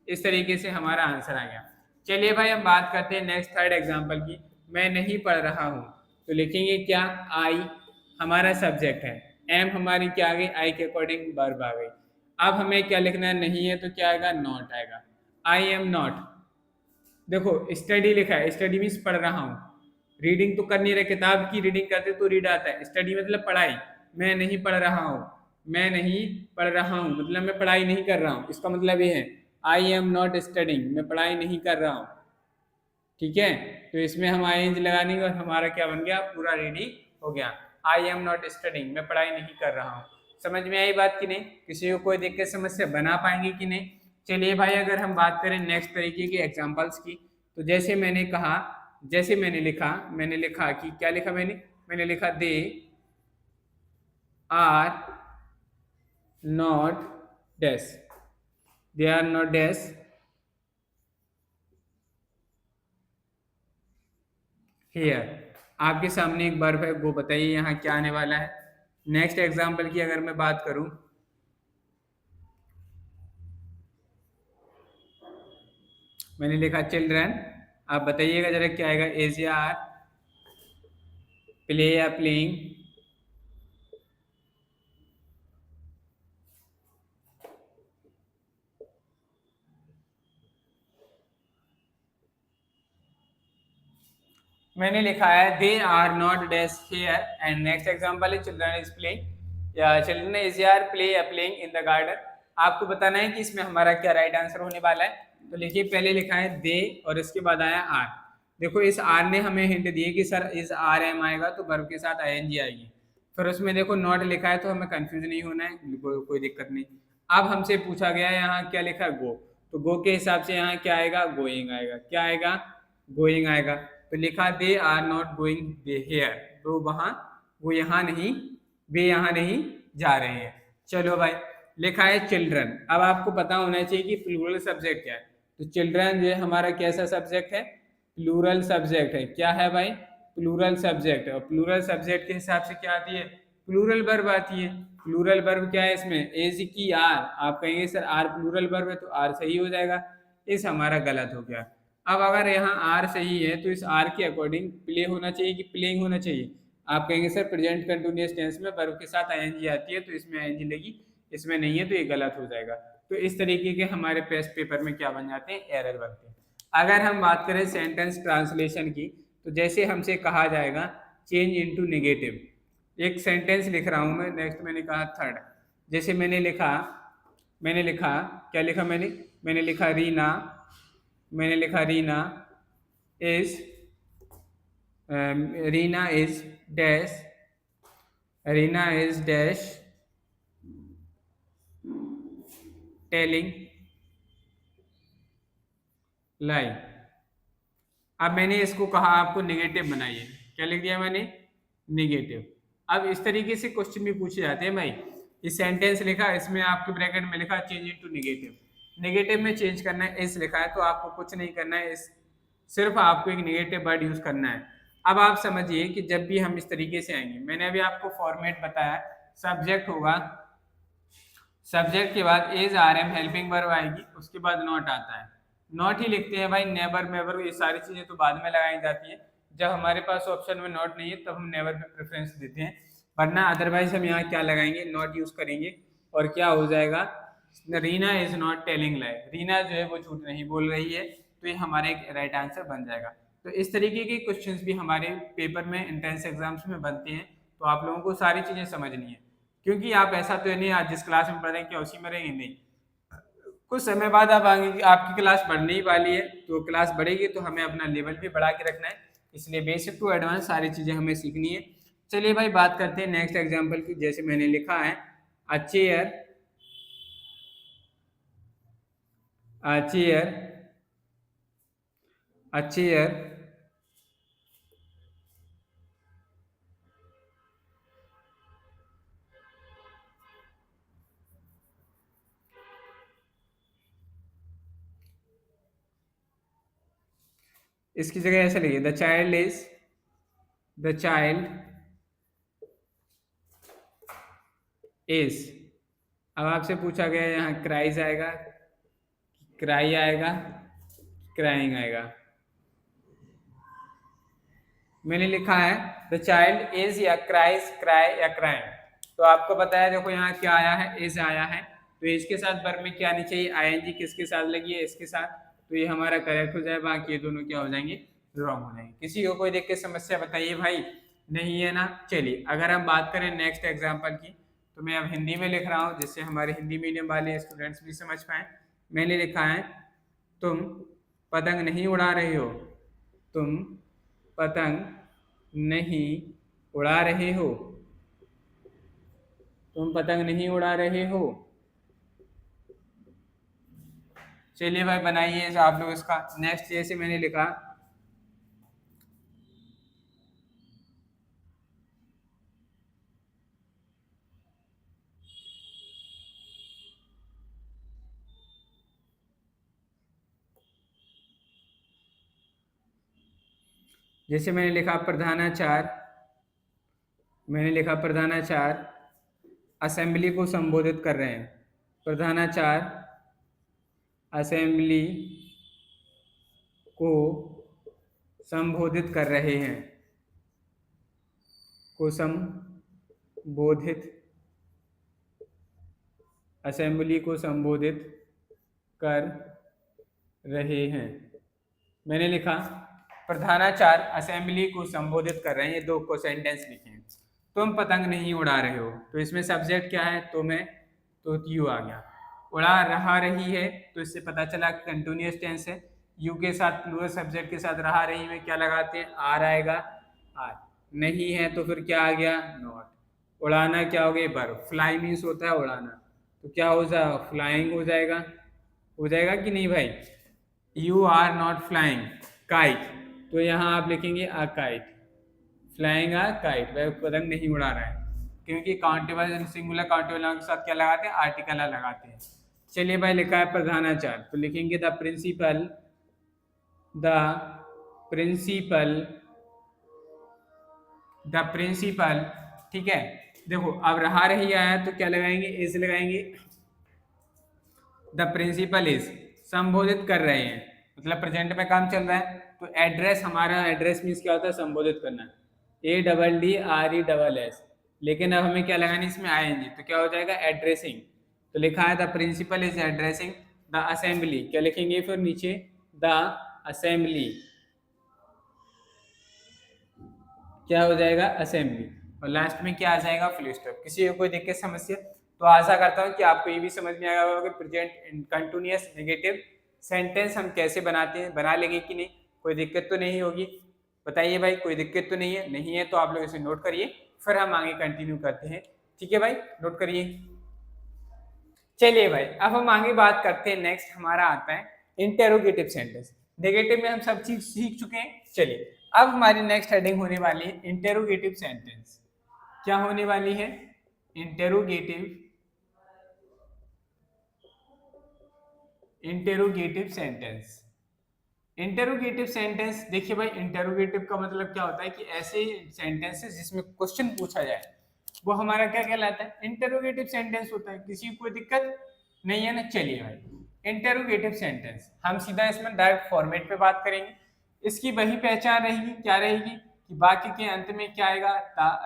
इस तरीके से हमारा आंसर आ गया। चलिए भाई हम बात करते हैं नेक्स्ट थर्ड एग्जाम्पल की। मैं नहीं पढ़ रहा हूँ, तो लिखेंगे क्या, आई हमारा सब्जेक्ट है, एम हमारी क्या आ गई, आई के अकॉर्डिंग वर्ब आ गई। अब हमें क्या लिखना है, नहीं है तो क्या आएगा, नॉट आएगा। आई एम नॉट, देखो स्टडी लिखा है, स्टडी मीन्स पढ़ रहा हूँ, रीडिंग तो कर नहीं रहे, किताब की रीडिंग करते तो रीड आता है, स्टडी मतलब पढ़ाई। मैं नहीं पढ़ रहा हूँ, मैं नहीं पढ़ रहा हूँ मतलब मैं पढ़ाई नहीं कर रहा हूँ, इसका मतलब ये है आई एम नॉट स्टडिंग, मैं पढ़ाई नहीं कर रहा हूँ। ठीक है, तो इसमें हम आई एन जी लगा देंगे और हमारा क्या बन गया, पूरा रेडी हो गया। आई एम नॉट स्टडिंग, मैं पढ़ाई नहीं कर रहा हूँ। समझ में आई बात कि नहीं, किसी को कोई दिक्कत समस्या बना पाएंगे कि नहीं। चलिए भाई अगर हम बात करें नेक्स्ट तरीके के एग्जाम्पल्स की, तो जैसे मैंने कहा, जैसे मैंने लिखा कि क्या लिखा मैंने लिखा they are not dash, they are not dash here. आपके सामने एक वर्ब है, वो बताइए यहाँ क्या आने वाला है। नेक्स्ट एग्जाम्पल की अगर मैं बात करूं, मैंने लिखा चिल्ड्रन, आप बताइएगा जरा क्या आएगा, इज या आर, प्ले या प्लेइंग, मैंने लिखा है they are not dash here, and next example है चिल्ड्रन इज प्लेइंग, या चिल्ड्रन इज यार प्ले या प्लेइंग इन द गार्डन। आपको बताना है कि इसमें हमारा क्या राइट आंसर होने वाला है। तो लिखिए पहले लिखा है दे और इसके बाद आया आर। देखो इस आर ने हमें हिंट दिए कि सर इस आर एम आएगा तो वर्ब के साथ आईएनजी आएगी, फिर उसमें देखो नॉट लिखा है तो हमें कंफ्यूज नहीं होना है, कोई दिक्कत नहीं। अब हमसे पूछा गया है यहाँ क्या लिखा है, गो, तो गो के हिसाब से यहाँ क्या आएगा, गोइंग आएगा, क्या आएगा, गोइंग आएगा। तो लिखा they are not going here, तो वहां वो यहाँ नहीं, वे यहाँ नहीं जा रहे हैं। चलो भाई लिखा है चिल्ड्रन, अब आपको पता होना चाहिए कि प्लूरल सब्जेक्ट क्या है। तो चिल्ड्रन जो हमारा कैसा सब्जेक्ट है, प्लूरल सब्जेक्ट है। क्या है भाई, प्लूरल सब्जेक्ट है, और प्लूरल सब्जेक्ट के हिसाब से क्या आती है, प्लूरल वर्ब आती है। प्लूरल वर्ब क्या है इसमें, एज की आर, आप कहेंगे सर आर प्लूरल वर्ब है तो आर सही हो जाएगा, इस हमारा गलत हो गया। अब अगर यहाँ आर सही है तो इस आर के अकॉर्डिंग प्ले होना चाहिए कि प्लेइंग होना चाहिए। आप कहेंगे सर प्रेजेंट कंटिन्यूअस टेंस में वर्ब के साथ आईएनजी आती है तो इसमें आईएनजी लगी, इसमें नहीं है तो ये गलत हो जाएगा। तो इस तरीके के हमारे टेस्ट पेपर में क्या बन जाते हैं, एरर बनते हैं। अगर हम बात करें सेंटेंस ट्रांसलेशन की, तो जैसे हमसे कहा जाएगा चेंज इनटू नेगेटिव, एक सेंटेंस लिख रहा हूं मैं, नेक्स्ट मैंने कहा थर्ड, जैसे मैंने लिखा क्या लिखा मैंने लिखा रीना इज डैश टेलिंग लाई। अब मैंने इसको कहा आपको नेगेटिव बनाइए, क्या लिख दिया मैंने, नेगेटिव। अब इस तरीके से क्वेश्चन भी पूछे जाते हैं भाई, इस सेंटेंस लिखा, इसमें आपके ब्रैकेट में लिखा चेंज इनटू नेगेटिव, नेगेटिव में चेंज करना है, इस लिखा है तो आपको कुछ नहीं करना है, इस सिर्फ आपको एक नेगेटिव वर्ड यूज करना है। अब आप समझिए कि जब भी हम इस तरीके से आएंगे, मैंने अभी आपको फॉर्मेट बताया, सब्जेक्ट होगा, सब्जेक्ट के बाद is are am helping verb आएगी, उसके बाद नॉट आता है, नॉट ही लिखते हैं भाई, नेवर मेवर ये सारी चीजें तो बाद में लगाई जाती है, जब हमारे पास ऑप्शन में नॉट नहीं है तब हम नेवर पे प्रेफरेंस देते हैं, वरना अदरवाइज हम यहाँ क्या लगाएंगे, नॉट यूज करेंगे, और क्या हो जाएगा, रीना इज नॉट टेलिंग लाई, रीना जो है वो झूठ नहीं बोल रही है, तो ये हमारा एक राइट आंसर बन जाएगा। तो इस तरीके के क्वेश्चंस भी हमारे पेपर में एंट्रेंस एग्जाम्स में बनते हैं, तो आप लोगों को सारी चीजें समझनी है, क्योंकि आप ऐसा तो नहीं आज जिस क्लास में पढ़ रहे हैं क्या उसी में रहेंगे, नहीं, कुछ समय बाद आप आगे आपकी क्लास बढ़ने ही वाली है, तो क्लास बढ़ेगी तो हमें अपना लेवल भी बढ़ा के रखना है, इसलिए बेसिक टू एडवांस सारी चीज़ें हमें सीखनी है। चलिए भाई बात करते हैं नेक्स्ट एग्जांपल की, जैसे मैंने लिखा है a chair a chair, a chair, इसकी जगह ऐसे लिखिए the child is, the child is. अब आपसे पूछा गया यहाँ क्राइज आएगा, क्राई आएगा, क्राइंग आएगा। मैंने लिखा है द चाइल्ड इज या क्राइज, क्राई या क्राइंग। तो आपको पता है देखो यहाँ क्या आया है, इज आया है, तो इज के साथ वर्ब में क्या आनी चाहिए, आईएनजी किसके साथ लगी है, इसके साथ, तो ये हमारा करेक्ट हो जाए, बाकी ये दोनों क्या हो जाएंगे, रॉन्ग हो जाएंगे। किसी को कोई देख के समस्या बताइए भाई, नहीं है ना। चलिए अगर हम बात करें नेक्स्ट एग्जाम्पल की, तो मैं अब हिंदी में लिख रहा हूँ जिससे हमारे हिंदी मीडियम वाले स्टूडेंट्स भी समझ पाए। मैंने लिखा है तुम पतंग नहीं उड़ा रहे हो, तुम पतंग नहीं उड़ा रहे हो, तुम पतंग नहीं उड़ा रहे हो। चलिए भाई बनाइए आप लोग इसका। नेक्स्ट जैसे मैंने लिखा जैसे मैंने लिखा प्रधानाचार्य, मैंने लिखा प्रधानाचार्य असेंबली को संबोधित कर रहे हैं, प्रधानाचार्य असेंबली को संबोधित कर रहे हैं, को संबोधित, असेंबली को संबोधित कर रहे हैं। मैंने लिखा प्रधानाचार्य असेंबली को संबोधित कर रहे हैं, ये दो को सेंटेंस लिखे हैं। तुम पतंग नहीं उड़ा रहे हो, तो इसमें सब्जेक्ट क्या है, तुम है, तो यू आ गया। उड़ा रहा रही है, तो इससे पता चला कंटिन्यूअस टेंस है। यू के साथ प्लूरल सब्जेक्ट के साथ रहा रही में क्या लगाते हैं, आर आएगा, आर। नहीं है तो फिर क्या आ गया, नॉट। उड़ाना क्या हो गया, वर्ब। फ्लाई मीन्स होता है उड़ाना, तो क्या हो जाएगा, फ्लाइंग हो जाएगा कि नहीं भाई। You are not flying kite, तो यहाँ आप लिखेंगे a kite, flying a kite, वह पतंग नहीं उड़ा रहा है, क्योंकि काउंटेबल सिंगुलर काउंटेबल के साथ क्या लगाते हैं, आर्टिकल लगाते हैं। चलिए भाई लिखा है प्रधानाचार्य, तो लिखेंगे the principal, the principal, the principal. ठीक है, देखो अब रहा रही आया तो क्या लगाएंगे, इज लगाएंगे। द प्रिंसिपल इज संबोधित कर रहे हैं, मतलब प्रेजेंट में काम चल रहा है, तो एड्रेस, हमारा एड्रेस मीन्स क्या होता है, संबोधित करना, ADDRESS। लेकिन अब हमें क्या लगानी इसमें, आएंगे, तो क्या हो जाएगा, एड्रेसिंग। तो लिखा है the principal is addressing the assembly, क्या लिखेंगे फिर नीचे, द असेंबली, क्या हो जाएगा, असेंबली, और लास्ट में क्या आ जाएगा, फुल स्टॉप। किसी को कोई दिक्कत समस्या, तो आशा करता हूँ कि आपको ये भी समझ में आया होगा कि प्रेजेंट कंटिन्यूअस नेगेटिव सेंटेंस हम कैसे बनाते हैं, बना लेंगे कि नहीं, कोई दिक्कत तो नहीं होगी। बताइए भाई, कोई दिक्कत तो नहीं है, नहीं है तो आप लोग इसे नोट करिए, फिर हम आगे कंटिन्यू करते हैं। ठीक है भाई, नोट करिए। चलिए भाई अब हम आगे बात करते हैं, नेक्स्ट हमारा आता है इंटेरोगेटिव सेंटेंस। नेगेटिव में हम सब चीज सीख चुके हैं। चलिए अब हमारी नेक्स्ट हेडिंग होने वाली है इंटेरोगेटिव सेंटेंस। क्या होने वाली है, interrogative, interrogative sentence. Interrogative sentence, देखिए भाई इंटेरोगेटिव का मतलब क्या होता है कि ऐसे सेंटेंसेस जिसमें क्वेश्चन पूछा जाए, वो हमारा क्या कहलाता है, इंटेरोगेटिव सेंटेंस होता है। किसी को कोई दिक्कत नहीं है ना। चलिए भाई इंटेरोगेटिव सेंटेंस, हम सीधा इसमें डायरेक्ट फॉर्मेट पे बात करेंगे। इसकी वही पहचान रहेगी, क्या रहेगी कि बाकी के अंत में क्या आएगा,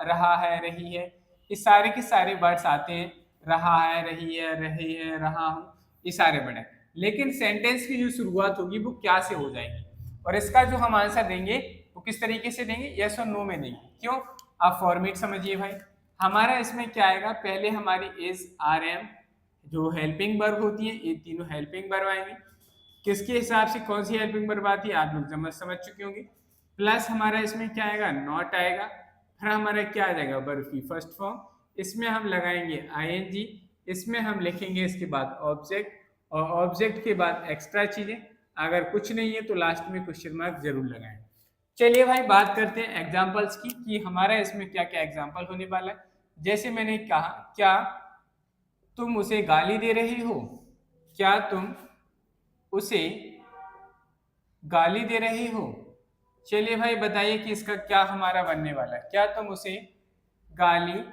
रहा है, रही है, ये सारे के सारे वर्ड्स आते हैं, रहा है, रही है, रहा हूँ, ये सारे वर्ड हैं। लेकिन सेंटेंस की जो शुरुआत होगी वो क्या से हो जाएगी, और इसका जो हम आंसर देंगे वो किस तरीके से देंगे, यस और नो में देंगे। क्यों, आप फॉर्मेट समझिए भाई। हमारा इसमें क्या आएगा, पहले हमारी इज, आर, एम, जो हेल्पिंग वर्ब होती है, ये तीनों हेल्पिंग वर्ब आएंगे। किसके हिसाब से कौन सी हेल्पिंग वर्ब आती है, आप लोग समझ चुके होंगे। प्लस हमारा इसमें क्या आएगा, नॉट आएगा। फिर हमारा क्या आ जाएगा, वर्ब की फर्स्ट फॉर्म, इसमें हम लगाएंगे आईएनजी, इसमें हम लिखेंगे इसके बाद ऑब्जेक्ट, और ऑब्जेक्ट के बाद एक्स्ट्रा चीजें, अगर कुछ नहीं है तो लास्ट में क्वेश्चन मार्क जरूर लगाएं। चलिए भाई बात करते हैं एग्जाम्पल्स की कि हमारा इसमें क्या क्या एग्जाम्पल होने वाला है। जैसे मैंने कहा, क्या तुम उसे गाली दे रहे हो? क्या तुम उसे गाली दे रहे हो? चलिए भाई बताइए कि इसका क्या हमारा बनने वाला है। क्या तुम उसे गाली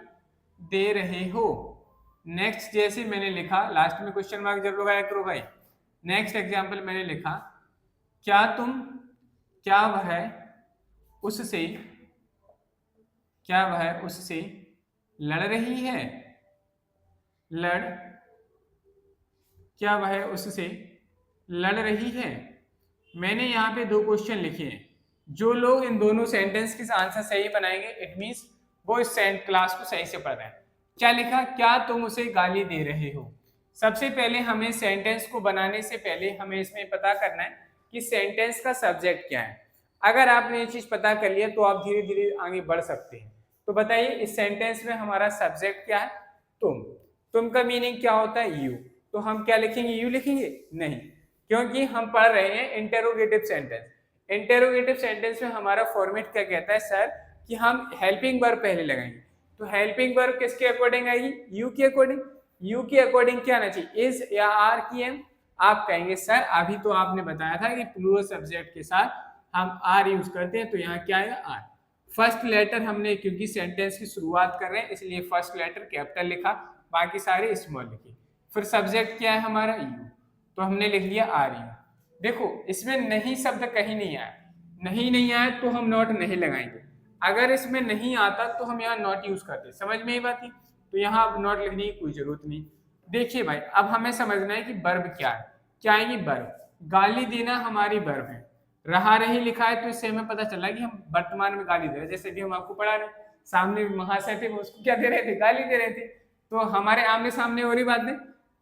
दे रहे हो? नेक्स्ट जैसे मैंने लिखा, लास्ट में क्वेश्चन मार्क जरूर लगाया करो भाई। नेक्स्ट एग्जांपल मैंने लिखा, क्या वह उससे लड़ रही है? क्या वह उससे लड़ रही है? मैंने यहाँ पे दो क्वेश्चन लिखे हैं। जो लोग इन दोनों सेंटेंस के आंसर सही बनाएंगे इट मींस वो इस क्लास को सही से पढ़ रहे हैं। क्या लिखा? क्या तुम उसे गाली दे रहे हो? सबसे पहले हमें सेंटेंस को बनाने से पहले हमें इसमें पता करना है कि सेंटेंस का सब्जेक्ट क्या है। अगर आपने ये चीज पता कर लिया तो आप धीरे धीरे आगे बढ़ सकते हैं। तो बताइए इस सेंटेंस में हमारा सब्जेक्ट क्या है? तुम का मीनिंग क्या होता है? यू। तो हम क्या लिखेंगे? यू लिखेंगे? नहीं, क्योंकि हम पढ़ रहे हैं इंटेरोगेटिव सेंटेंस। इंटेरोगेटिव सेंटेंस में हमारा फॉर्मेट क्या कहता है सर कि हम हेल्पिंग वर्ब पहले लगाएंगे। तो हेल्पिंग वर्ब किसके अकॉर्डिंग आएगी? यू के अकॉर्डिंग। यू के अकॉर्डिंग क्या आना चाहिए? इज या आर की एम। आप कहेंगे सर अभी तो आपने बताया था कि प्लूरल सब्जेक्ट के साथ हम आर यूज करते हैं, तो यहाँ क्या आएगा? आर। फर्स्ट लेटर हमने, क्योंकि सेंटेंस की शुरुआत कर रहे हैं इसलिए फर्स्ट लेटर कैपिटल लिखा, बाकी सारे स्मॉल लिखे। फिर सब्जेक्ट क्या है हमारा? यू, तो हमने लिख लिया आर यू। देखो इसमें नहीं शब्द कहीं नहीं आया, नहीं आया तो हम नॉट नहीं लगाएंगे। अगर इसमें नहीं आता तो हम यहाँ नॉट यूज करते। समझ में आई बात? तो यहाँ अब नॉट लिखने की कोई जरूरत नहीं। देखिए भाई अब हमें समझना है कि वर्ब क्या है। क्या आएगी? वर्ब। गाली देना हमारी वर्ब है। रहा रही लिखा है तो इससे हमें पता चला कि हम वर्तमान में गाली दे रहे हैं। जैसे भी हम आपको पढ़ा रहे, सामने महाशय थे वो उसको क्या दे रहे थे? गाली दे रहे थे। तो हमारे आमने सामने और ही बात है,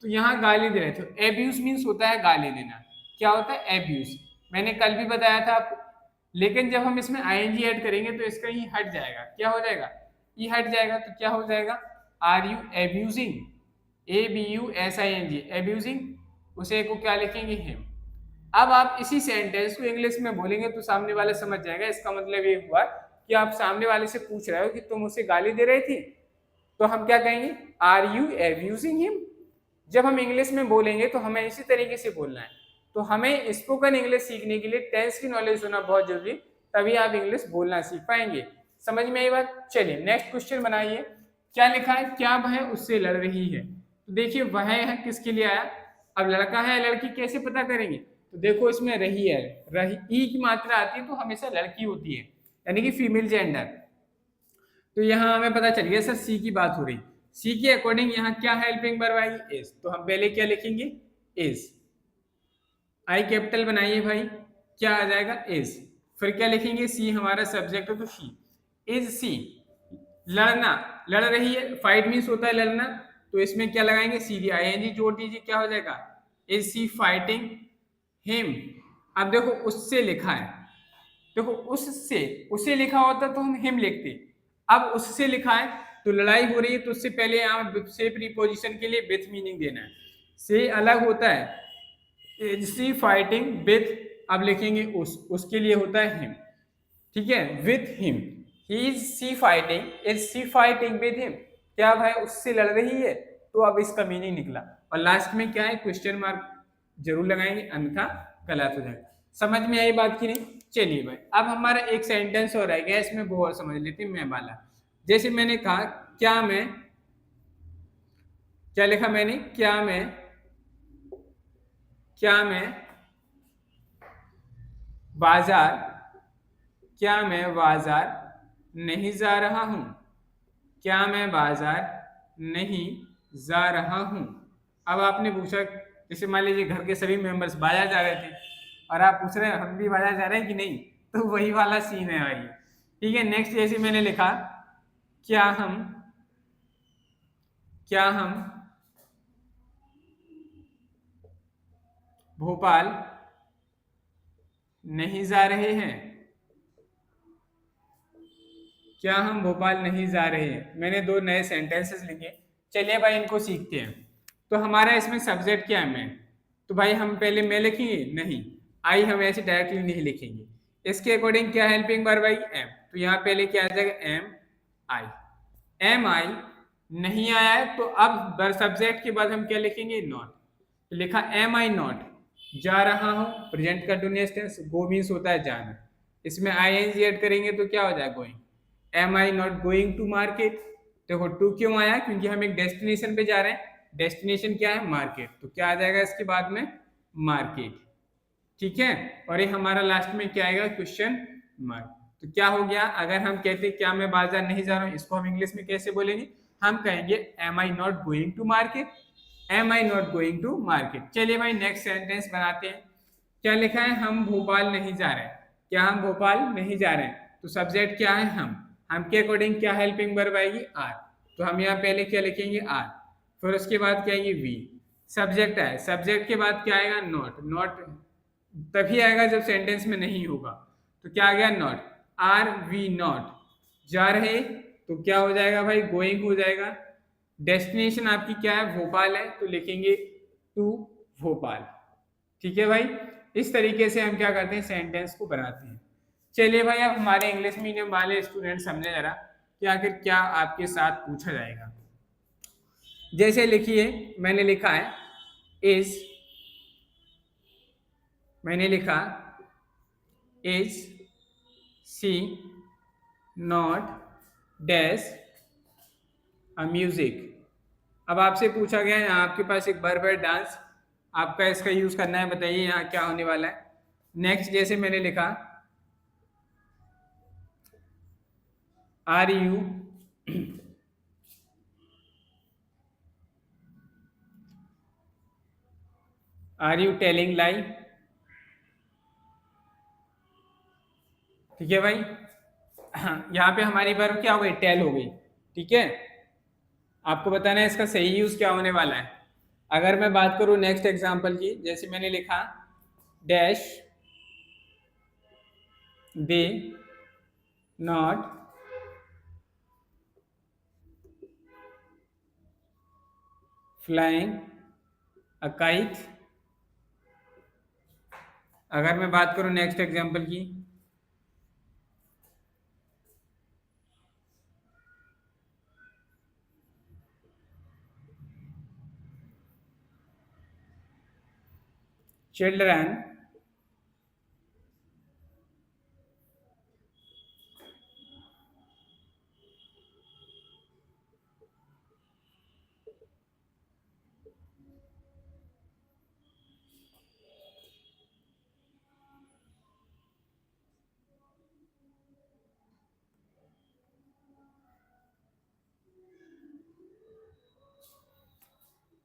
तो यहाँ गाली दे रहे थे। एब्यूज मीन्स होता है गाली देना। क्या होता है? एब्यूज। मैंने कल भी बताया था आपको। लेकिन जब हम इसमें आईएनजी ऐड करेंगे तो इसका ही हट जाएगा। क्या हो जाएगा? ई हट जाएगा। तो क्या हो जाएगा? Are you abusing? ABUSING, abusing. उसे को क्या लिखेंगे? हिम। अब आप इसी सेंटेंस को इंग्लिश में बोलेंगे तो सामने वाले समझ जाएगा। इसका मतलब ये हुआ कि आप सामने वाले से पूछ रहे हो कि तुम उसे गाली दे रही थी, तो हम क्या कहेंगे? Are you abusing him. जब हम इंग्लिश में बोलेंगे तो हमें इसी तरीके से बोलना है। तो हमें स्पोकन इंग्लिश सीखने के लिए टेंस की नॉलेज होना बहुत जरूरी, तभी आप इंग्लिश बोलना सीख पाएंगे। समझ में आई बात? चलिए नेक्स्ट क्वेश्चन बनाइए। क्या लिखा है? क्या वह उससे लड़ रही है? तो देखिए वह है किसके लिए आया? अब लड़का है लड़की कैसे पता करेंगे? तो देखो इसमें रही है, रही ई की मात्रा आती है तो हमेशा लड़की होती है, यानी कि फीमेल जेंडर। तो यहाँ हमें पता चल गया सर सी की बात हो रही। सी के अकॉर्डिंग यहाँ क्या हेल्पिंग वर्ब आएगी? इज। तो हम पहले क्या लिखेंगे? इज। आई कैपिटल बनाइए भाई, क्या आ जाएगा? इज। फिर क्या लिखेंगे? सी हमारा सब्जेक्ट है तो शी। इज सी। लड़ना, लड़ रही है, फाइट मीन्स होता है लड़ना, तो इसमें क्या लगाएंगे? सीधी आईएनजी जोड़ दीजिए, क्या हो जाएगा? Is she fighting him. अब देखो उससे लिखा है, देखो उससे, उसे लिखा होता तो हम हिम लिखते। अब उससे लिखा है तो लड़ाई हो रही है, तो उससे पहले यहाँ से प्रीपोजिशन के लिए विथ मीनिंग देना है। से अलग होता है, इज सी फाइटिंग विथ, अब लिखेंगे उसके लिए होता है हिम। ठीक है, with him. He is she fighting, is she fighting with him. क्या भाई उससे लड़ रही है? तो अब इसका मीनिंग निकला। और लास्ट में क्या है? क्वेश्चन मार्क जरूर लगाएंगे, अन्यथा गलत हो जाएगा। समझ में आई बात की नहीं? चलिए भाई अब हमारा एक सेंटेंस और रह गया, इसमें वो और समझ लेते हैं। मैं वाला, जैसे मैंने कहा क्या मैं, क्या लिखा मैंने? क्या मैं बाजार, क्या मैं बाजार नहीं जा रहा हूं? क्या मैं बाजार नहीं जा रहा हूं? अब आपने पूछा, जैसे मान लीजिए घर के सभी मेंबर्स बाजार जा रहे थे और आप पूछ रहे हैं हम भी बाजार जा रहे हैं कि नहीं, तो वही वाला सीन है भाई। ठीक है, नेक्स्ट जैसे मैंने लिखा क्या हम भोपाल नहीं जा रहे हैं? क्या हम भोपाल नहीं जा रहे हैं? मैंने दो नए सेंटेंसेस लिखे। चलिए भाई इनको सीखते हैं। तो हमारा इसमें सब्जेक्ट क्या है? मैं। तो भाई हम पहले मैं लिखेंगे नहीं, आई हम ऐसे डायरेक्टली नहीं लिखेंगे। इसके अकॉर्डिंग क्या हेल्पिंग वर्ब आई एम, तो यहाँ पहले क्या आ जाएगा एम आई। एम आई नहीं आया है तो अब बर सब्जेक्ट के बाद हम क्या लिखेंगे नॉट, तो लिखा एम आई नॉट जा रहा हूँ, प्रेजेंट कंटिन्यूअस टेंस, गो मीन्स होता है जाना, इसमें आई एन जी एड करेंगे तो क्या हो जाएगा going. Am I not going to market, देखो टू क्यों आया, क्योंकि हम एक डेस्टिनेशन पे जा रहे हैं, डेस्टिनेशन क्या है मार्केट, तो क्या आ जाएगा इसके बाद में मार्केट, ठीक है। और ये हमारा लास्ट में क्या आएगा क्वेश्चन मार्क। तो क्या हो गया, अगर हम कहते क्या मैं बाजार नहीं जा रहा हूँ, इसको हम इंग्लिश में कैसे बोलेंगे, हम कहेंगे am I not going to market, am I not going to market. चलिए भाई नेक्स्ट सेंटेंस बनाते हैं। क्या लिखा है, हम भोपाल नहीं जा रहे हैं, क्या हम भोपाल नहीं जा रहे हैं, तो सब्जेक्ट क्या है हम के अकॉर्डिंग क्या हेल्पिंग वर्ब आएगी आर, तो हम यहाँ पहले क्या लिखेंगे आर, फिर उसके बाद क्या आएगी वी, सब्जेक्ट है, सब्जेक्ट के बाद क्या आएगा नॉट, नॉट तभी आएगा जब सेंटेंस में नहीं होगा, तो क्या आ गया नॉट, आर वी नॉट जा रहे, तो क्या हो जाएगा भाई गोइंग हो जाएगा। डेस्टिनेशन आपकी क्या है भोपाल है, तो लिखेंगे टू भोपाल, ठीक है भाई। इस तरीके से हम क्या करते हैं सेंटेंस को बनाते हैं। चलिए भाई अब हमारे इंग्लिश मीडियम वाले स्टूडेंट समझे जरा कि आखिर क्या आपके साथ पूछा जाएगा। जैसे लिखिए मैंने लिखा है इज, मैंने लिखा is she not dash a music. अब आपसे पूछा गया है आपके पास एक वर्ब है डांस, आपका इसका यूज करना है, बताइए यहाँ क्या होने वाला है। नेक्स्ट जैसे मैंने लिखा are you are you telling lie, ठीक है भाई। हाँ, यहाँ पे हमारी वर्ब क्या हो गई टेल हो गई, ठीक है। आपको बताना है इसका सही यूज क्या होने वाला है। अगर मैं बात करूं नेक्स्ट एग्जांपल की, जैसे मैंने लिखा dash they not flying a kite. अगर मैं बात करूं नेक्स्ट एग्जांपल की, चिल्ड्रन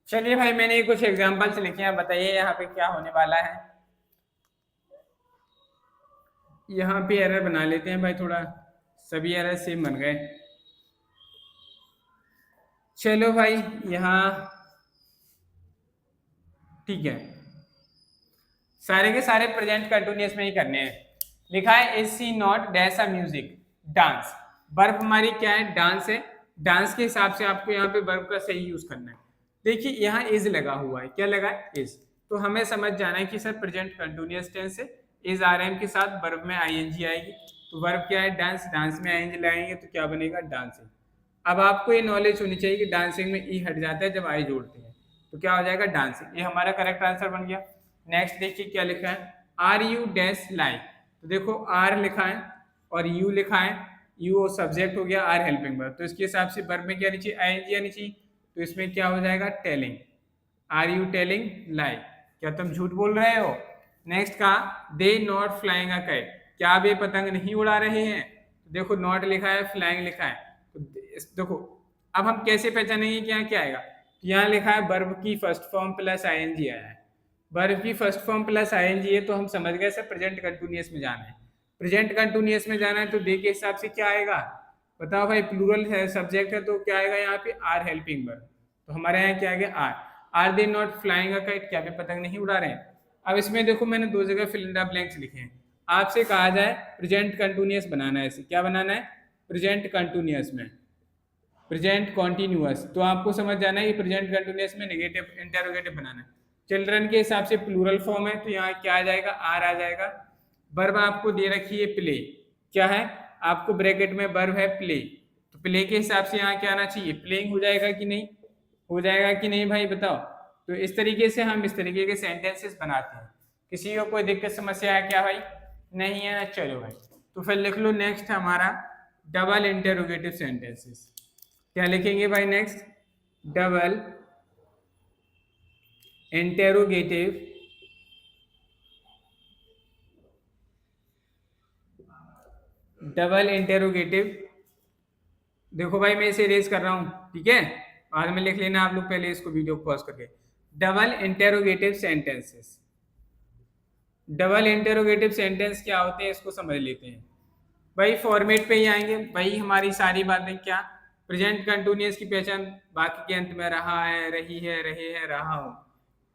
चलिए भाई मैंने कुछ एग्जांपल्स लिखे हैं, बताइए यहाँ पे क्या होने वाला है। यहाँ पे एरर बना लेते हैं भाई, थोड़ा सभी एरर सेम बन गए। चलो भाई यहाँ ठीक है, सारे के सारे प्रेजेंट कंटिन्यूअस में ही करने हैं। लिखा है is she not dash a music dance, verb हमारी क्या है डांस है, डांस के हिसाब से आपको यहाँ पे वर्ब का सही यूज करना है। देखिए यहाँ इज लगा हुआ है, क्या लगा है इज, तो हमें समझ जाना है कि सर प्रेजेंट कंटिन्यूअस टेंस है, इज आर एम के साथ वर्ब में आईएनजी आएगी, तो वर्ब क्या है डांस, डांस में आईएनजी लगाएंगे तो क्या बनेगा डांसिंग। अब आपको ये नॉलेज होनी चाहिए कि डांसिंग में ई हट जाता है जब आई जोड़ते हैं, तो क्या हो जाएगा डांसिंग, ये हमारा करेक्ट आंसर बन गया। नेक्स्ट देखिए क्या लिखा है आर यू डैश लाइक, तो देखो आर लिखा है और यू लिखा है, यू सब्जेक्ट हो गया, आर हेल्पिंग वर्ब, तो इसके हिसाब से वर्ब में क्या आनी चाहिए आईएनजी आनी चाहिए, तो इसमें क्या हो जाएगा telling, are you telling like, क्या तुम झूठ बोल रहे हो। नेक्स्ट का they not flying a kite, क्या वे पतंग नहीं उड़ा रहे हैं, तो देखो नॉट लिखा है फ्लाइंग लिखा है, तो देखो अब हम कैसे पहचानेंगे कि यहाँ क्या आएगा, तो यहाँ लिखा है वर्ब की फर्स्ट फॉर्म प्लस आईएनजी आया है, वर्ब की फर्स्ट फॉर्म प्लस आईएनजी है, तो हम समझ गए सर प्रेजेंट कंटिन्यूअस में जाना है, प्रेजेंट कंटिन्यूअस में जाना है तो दे के हिसाब से क्या आएगा बताओ भाई, प्लूरल है सब्जेक्ट है तो क्या आएगा यहाँ पे आर हेल्पिंग वर्ब, तो हमारे यहाँ क्या आ गया are they not flying a kite, क्या वे पतंग नहीं उड़ा रहे हैं। अब इसमें देखो मैंने दो जगह फिल इन द ब्लैंक्स लिखे हैं, आपसे कहा जाए प्रेजेंट कंटिन्यूअस बनाना है, इसे क्या बनाना है प्रेजेंट कंटिन्यूअस में, प्रेजेंट कॉन्टिन्यूअस, तो आपको समझ जाना है कि प्रेजेंट कंटिन्यूअस में नेगेटिव इंटेरोगेटिव बनाना है, चिल्ड्रन के हिसाब से प्लूरल फॉर्म है तो यहाँ क्या आ जाएगा, आर आ जाएगा। वर्ब आपको दे रखी है प्ले, क्या है आपको ब्रैकेट में वर्ब है प्ले, तो प्ले के हिसाब से यहाँ क्या आना चाहिए, प्लेइंग हो जाएगा कि नहीं, हो जाएगा कि नहीं भाई बताओ। तो इस तरीके से हम इस तरीके के सेंटेंसेस बनाते हैं। किसी को कोई दिक्कत समस्या है क्या भाई, नहीं है ना, चलो भाई। तो फिर लिख लो नेक्स्ट हमारा डबल इंटरोगेटिव सेंटेंसेस। क्या लिखेंगे भाई next, double interrogative double interrogative. देखो भाई मैं इसे इरेज कर रहा हूं, ठीक है, बाद में लिख लेना आप लोग, पहले इसको वीडियो को पॉज करके। Double interrogative sentences. Double interrogative sentence क्या होते हैं इसको समझ लेते हैं भाई। फॉर्मेट पे ही आएंगे भाई, हमारी सारी बातें क्या, प्रेजेंट कंटिन्यूअस की पहचान बाकी के अंत में रहा है, रही है, रहे हैं, रहा हूं,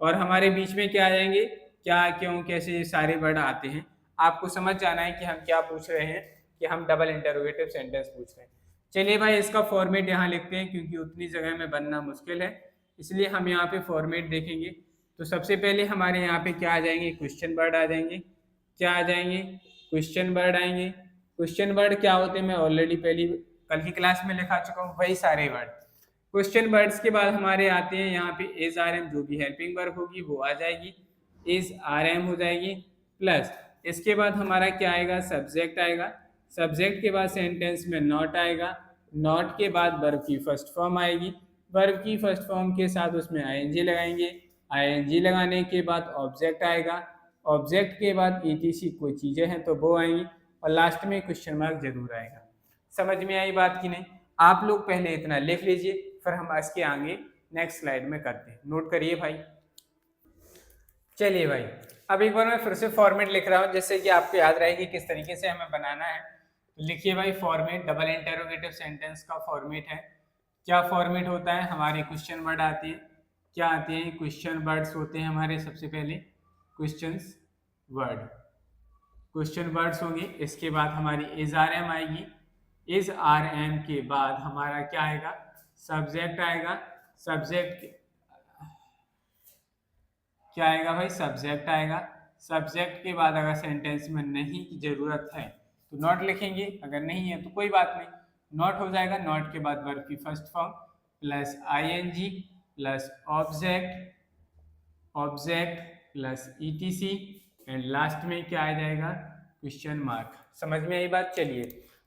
और हमारे बीच में क्या आ जाएंगे, क्या, क्यों, कैसे, सारे वर्ड आते हैं। आपको समझ जाना है कि हम क्या पूछ रहे हैं, कि हम डबल इंटरोगेटिव सेंटेंस पूछ रहे हैं। चलिए भाई इसका फॉर्मेट यहाँ लिखते हैं, क्योंकि उतनी जगह में बनना मुश्किल है, इसलिए हम यहाँ पे फॉर्मेट देखेंगे। तो सबसे पहले हमारे यहाँ पे क्या आ जाएंगे, क्वेश्चन वर्ड आ जाएंगे। क्या आ जाएंगे, क्वेश्चन वर्ड आएंगे। क्वेश्चन वर्ड क्या होते हैं मैं ऑलरेडी पहली कल की क्लास में लिखा चुका हूँ, वही सारे वर्ड। क्वेश्चन वर्ड्स के बाद हमारे आते हैं यहाँ पे इज आर एम, जो भी हेल्पिंग वर्ब होगी वो आ जाएगी, इज आर एम हो जाएगी, प्लस इसके बाद हमारा क्या आएगा, सब्जेक्ट आएगा। सब्जेक्ट के बाद सेंटेंस में नॉट आएगा, नॉट के बाद वर्ब की फर्स्ट फॉर्म आएगी, वर्ब की फर्स्ट फॉर्म के साथ उसमें आईएनजी लगाएंगे, आईएनजी लगाने के बाद ऑब्जेक्ट आएगा, ऑब्जेक्ट के बाद ईटीसी कोई चीज़ें हैं तो वो आएंगी, और लास्ट में क्वेश्चन मार्क जरूर आएगा। समझ में आई बात की नहीं, आप लोग पहले इतना लिख लीजिए, फिर हम इसके आगे नेक्स्ट स्लाइड में करते हैं, नोट करिए भाई। चलिए भाई अब एक बार मैं फिर से फॉर्मेट लिख रहा हूँ, जिससे कि आपको याद रहे कि किस तरीके से हमें बनाना है। तो लिखिए भाई फॉर्मेट, डबल इंटरोगेटिव सेंटेंस का फॉर्मेट है। क्या फॉर्मेट होता है, हमारे क्वेश्चन वर्ड आती है, क्या आते हैं, क्वेश्चन वर्ड्स होते हैं हमारे, सबसे पहले क्वेश्चंस वर्ड, क्वेश्चन वर्ड्स होंगे। इसके बाद हमारी इज आर एम आएगी, इज आर एम के बाद हमारा क्या आएगा, सब्जेक्ट आएगा, सब्जेक्ट क्या आएगा भाई, सब्जेक्ट आएगा। सब्जेक्ट के बाद अगर सेंटेंस में नहीं की जरूरत है तो नॉट लिखेंगे, अगर नहीं है तो कोई बात नहीं, नॉट हो जाएगा। नॉट के बाद वर्ब की first form plus ING plus object, object plus etc, and last में क्या आ जाएगा, क्वेश्चन मार्क। समझ में आई बात। चलिए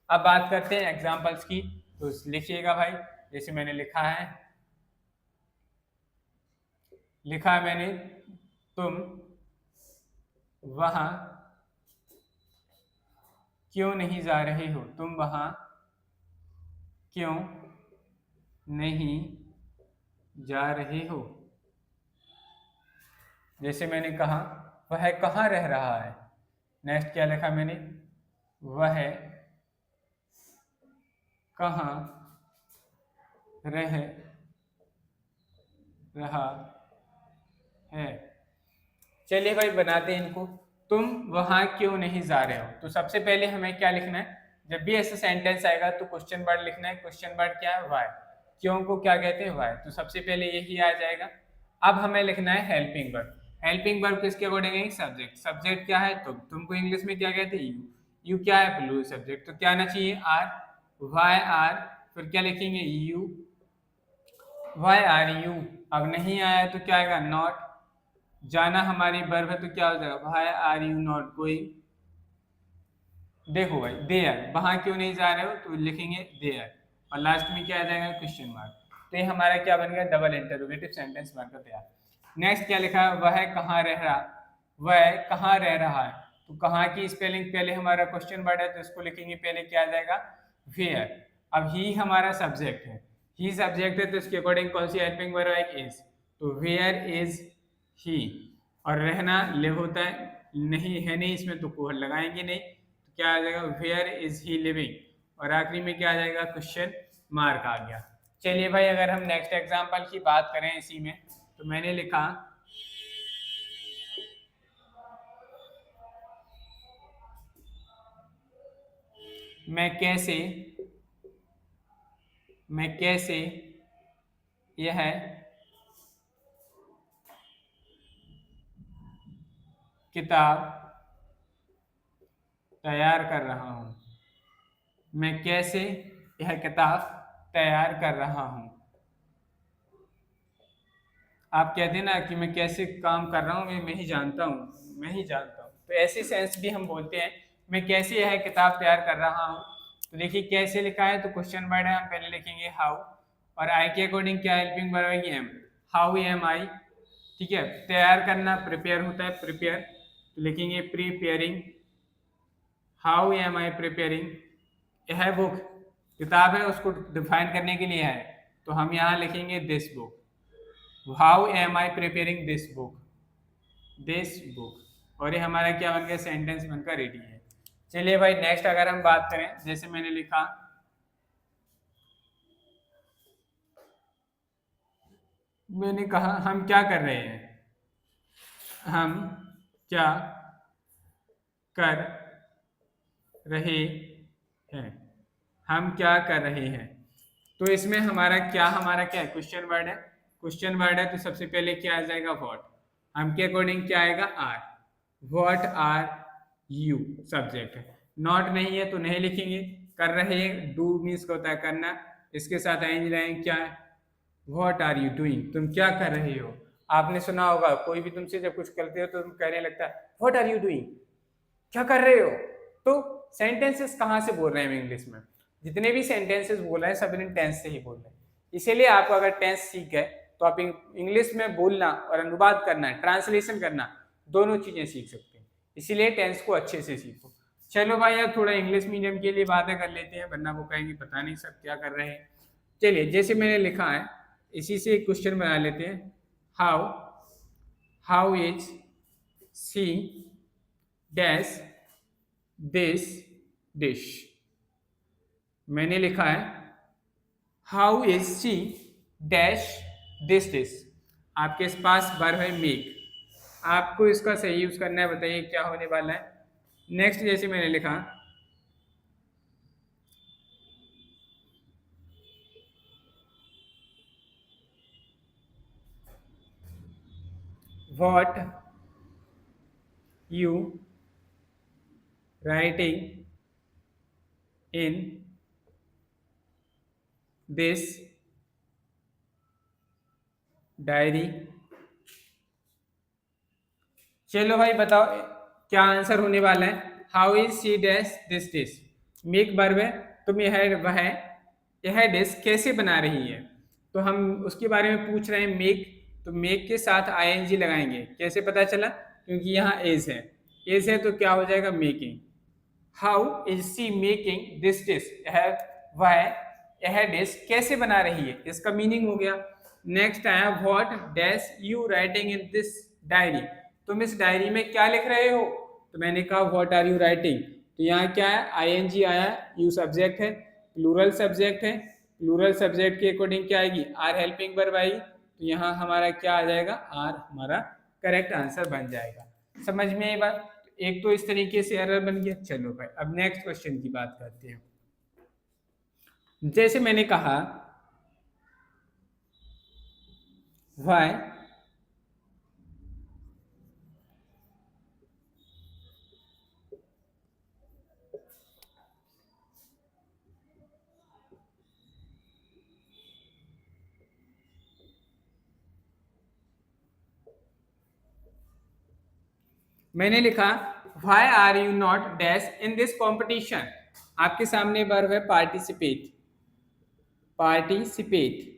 अब बात करते हैं एग्जांपल्स की, तो लिखिएगा भाई, जैसे मैंने लिखा है, लिखा है मैंने, तुम वहां क्यों नहीं जा रहे हो, तुम वहां क्यों नहीं जा रहे हो। जैसे मैंने कहा वह कहाँ रह रहा है, नेक्स्ट क्या लिखा मैंने, वह कहाँ रह रहा है। चलिए भाई बनाते हैं इनको, तुम वहां क्यों नहीं जा रहे हो। तो सबसे पहले हमें क्या लिखना है, जब भी ऐसा सेंटेंस आएगा तो क्वेश्चन वर्ड लिखना है। क्वेश्चन वर्ड क्या है, वाई, क्यों को क्या कहते हैं, वाई, तो सबसे पहले यही आ जाएगा। अब हमें लिखना है हेल्पिंग वर्ब। हेल्पिंग वर्ब किसके अकॉर्डिंग है, सब्जेक्ट, सब्जेक्ट क्या है तुमको इंग्लिश में क्या कहते हैं, यू, यू क्या है, प्लूरल सब्जेक्ट, तो क्या आना चाहिए, आर, वाई आर, फिर क्या लिखेंगे, यू, वाई आर यू। अब नहीं आया तो क्या आएगा, नॉट, जाना हमारी वर्ब है तो क्या हो जाएगा, why are you not going. देखो भाई देयर, वहां क्यों नहीं जा रहे हो तो लिखेंगे देयर, और लास्ट में क्या आ जाएगा, क्वेश्चन मार्क। तो ये हमारा क्या बन गया, डबल इंटरोगेटिव सेंटेंस बनकर तैयार। नेक्स्ट क्या लिखा है, वह कहाँ रह रहा, वह कहाँ रह रहा है, तो कहाँ की स्पेलिंग, पहले हमारा क्वेश्चन वर्ड है तो इसको लिखेंगे पहले क्या आ जाएगा, वेयर। अब ही हमारा सब्जेक्ट है, ही सब्जेक्ट है तो इसके अकॉर्डिंग कौन सी हेल्पिंग वर्ब है, इज, तो वेयर इज ही। और रहना लिव होता है, नहीं है नहीं इसमें तो कोहर लगाएंगे नहीं, तो क्या आ जाएगा, वेयर इज ही लिविंग, और आखिरी में क्या आ जाएगा, क्वेश्चन मार्क आ गया। चलिए भाई अगर हम नेक्स्ट एग्जांपल की बात करें इसी में, तो मैंने लिखा मैं कैसे यह किताब तैयार कर रहा हूँ। मैं कैसे यह किताब तैयार कर रहा हूँ। आप कहते हैं ना कि मैं कैसे काम कर रहा हूँ, मैं ही जानता हूँ, मैं ही जानता हूँ। तो ऐसे सेंस भी हम बोलते हैं, मैं कैसे यह किताब तैयार कर रहा हूँ। तो देखिए कैसे लिखा है, तो क्वेश्चन वर्ड है, हम पहले लिखेंगे हाउ, और आई के अकॉर्डिंग क्या हेल्पिंग वर्ब है, एम। हाउ एम आई, ठीक है। तैयार करना प्रिपेयर होता है, प्रिपेयर, तो लिखेंगे preparing. How am I preparing, यह बुक किताब है, उसको डिफाइन करने के लिए है, तो हम यहाँ लिखेंगे this book. How am I preparing this book, this book, और ये हमारा क्या बन गया, सेंटेंस बनकर रेडी है। चलिए भाई नेक्स्ट अगर हम बात करें, जैसे मैंने लिखा, मैंने कहा हम क्या कर रहे हैं, हम क्या कर रहे हैं, हम क्या कर रहे हैं। तो इसमें हमारा क्या है, क्वेश्चन वर्ड है, क्वेश्चन वर्ड है, तो सबसे पहले क्या आ जाएगा, व्हाट। हम के अकॉर्डिंग क्या आएगा, are. What are you subject है, नॉट नहीं है तो नहीं लिखेंगे। कर रहे हैं, डू मीन्स का होता है करना, इसके साथ आएंगे रहेंगे क्या है, व्हाट आर यू डूइंग, तुम क्या कर रहे हो। आपने सुना होगा कोई भी तुमसे जब कुछ करते हो तो तुम कहने लगता है व्हाट आर यू डूइंग, क्या कर रहे हो। तो सेंटेंसेस कहाँ से बोल रहे हैं हम इंग्लिश में, जितने भी सेंटेंसेस बोल रहे हैं सब इन टेंस से ही बोल रहे हैं। इसीलिए आपको अगर टेंस सीख गए तो आप इंग्लिश में बोलना और अनुवाद करना, ट्रांसलेशन करना, दोनों चीजें सीख सकते हैं। इसीलिए टेंस को अच्छे से सीखो। चलो भाई अब थोड़ा इंग्लिश मीडियम के लिए बातें कर लेते हैं, वरना वो कहेंगे पता नहीं सब क्या कर रहे हैं। चलिए जैसे मैंने लिखा है इसी से एक क्वेश्चन बना लेते हैं। How how is she dash this dish. मैंने लिखा है how is she dash this dish. आपके पास वर्ब है मेक, आपको इसका सही यूज करना है, बताइए क्या होने वाला है। नेक्स्ट जैसे मैंने लिखा what you writing in this diary. चलो भाई बताओ क्या आंसर होने वाला है। How is she dash this dish, make verb है, तुम यह डिश कैसे बना रही है। तो हम उसके बारे में पूछ रहे हैं मेक, तो मेक के साथ आईएनजी लगाएंगे। कैसे पता चला, क्योंकि यहाँ एज है, एज है तो क्या हो जाएगा making. How is she making this dish, यह डिश कैसे बना रही है, इसका मीनिंग हो गया। नेक्स्ट आया what dash you writing in this diary, तुम इस डायरी में क्या लिख रहे हो। तो मैंने कहा व्हाट आर यू राइटिंग, तो यहाँ क्या है आईएनजी आया, यू सब्जेक्ट है, प्लूरल सब्जेक्ट है, प्लूरल सब्जेक्ट के अकॉर्डिंग क्या आएगी, आर हेल्पिंग वर्ब आएगी, तो यहाँ हमारा क्या आ जाएगा, आर हमारा करेक्ट आंसर बन जाएगा। समझ में आई बात। एक तो इस तरीके से एरर बन गया। चलो भाई अब नेक्स्ट क्वेश्चन की बात करते हैं। जैसे मैंने कहा व्हाई मैंने लिखा why are you not dash in this competition. आपके सामने वर्ब है पार्टिसिपेट, पार्टिसिपेट,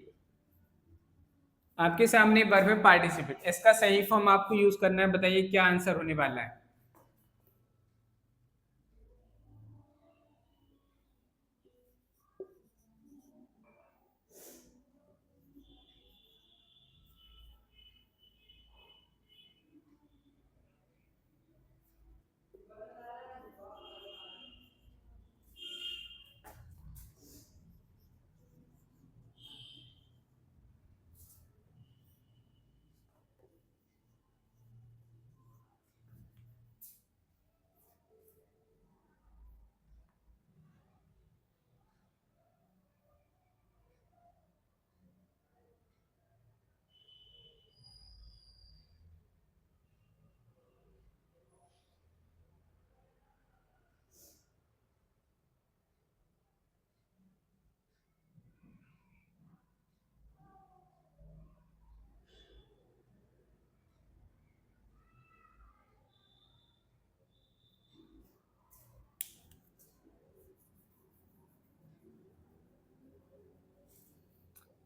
आपके सामने वर्ब है पार्टिसिपेट, इसका सही फॉर्म आपको यूज करना है, बताइए क्या आंसर होने वाला है।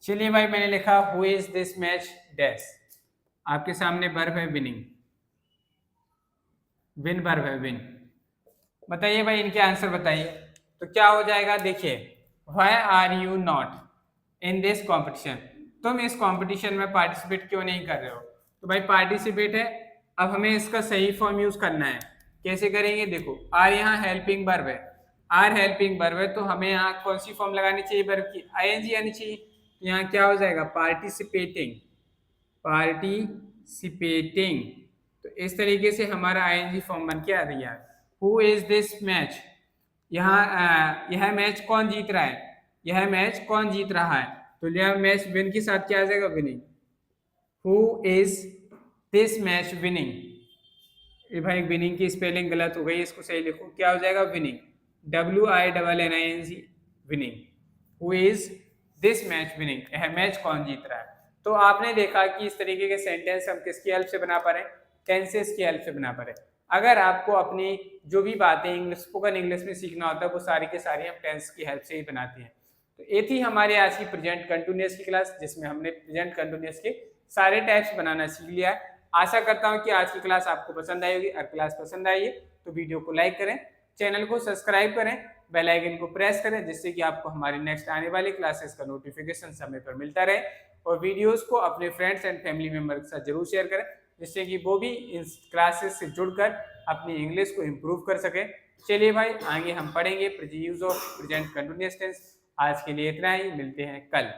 चलिए भाई, मैंने लिखा who is this match dash, आपके सामने वर्ब है विनिंग, विन वर्ब है विन। बताइए भाई इनके आंसर बताइए। तो क्या हो जाएगा, देखिए why are you not in this competition, तुम इस कॉम्पिटिशन में पार्टिसिपेट क्यों नहीं कर रहे हो। तो भाई पार्टिसिपेट है, अब हमें इसका सही फॉर्म यूज करना है। कैसे करेंगे, देखो आर यहाँ हेल्पिंग वर्ब है, आर हेल्पिंग वर्ब है, तो हमें यहाँ कौन सी फॉर्म लगानी चाहिए वर्ब की, आईएनजी आनी चाहिए। तो यहाँ क्या हो जाएगा, पार्टिसिपेटिंग, पार्टिसिपेटिंग। तो इस तरीके से हमारा आईएनजी फॉर्म बन के आ रही है। हु इज दिस मैच, यहाँ यह मैच कौन जीत रहा है, यह मैच कौन जीत रहा है, तो यह मैच विन के साथ क्या आ जाएगा, winning. Who is this match winning, ये भाई विनिंग की स्पेलिंग गलत हो गई, इसको सही लिखो, क्या हो जाएगा winning, WINNING winning. Who is this match winning, यह मैच कौन जीत रहा है। तो आपने देखा कि इस तरीके के सेंटेंस हम किसकी हेल्प से बना पा रहे हैं, टेंसेस की हेल्प से बना पा रहे हैं। अगर आपको अपनी जो भी बातें इंग्लिश स्पोकन इंग्लिश में सीखना होता है वो सारी के सारी हम टेंस की हेल्प से ही बनाते हैं। तो ये थी हमारे आज की प्रेजेंट कंटिन्यूअस की क्लास, जिसमें हमने प्रेजेंट कंटिन्यूअस के सारे टाइप्स बनाना सीख लिया है। आशा करता हूँ कि आज की क्लास आपको पसंद आई होगी। अगर क्लास पसंद आई है तो वीडियो को लाइक करें, चैनल को सब्सक्राइब करें, बेल आइकन को प्रेस करें, जिससे कि आपको हमारी नेक्स्ट आने वाली क्लासेस का नोटिफिकेशन समय पर मिलता रहे। और वीडियोस को अपने फ्रेंड्स एंड फैमिली मेंबर के साथ जरूर शेयर करें, जिससे कि वो भी इन क्लासेस से जुड़कर अपनी इंग्लिश को इम्प्रूव कर सके। चलिए भाई, आगे हम पढ़ेंगे use of present continuous tense. आज के लिए इतना ही, मिलते हैं कल।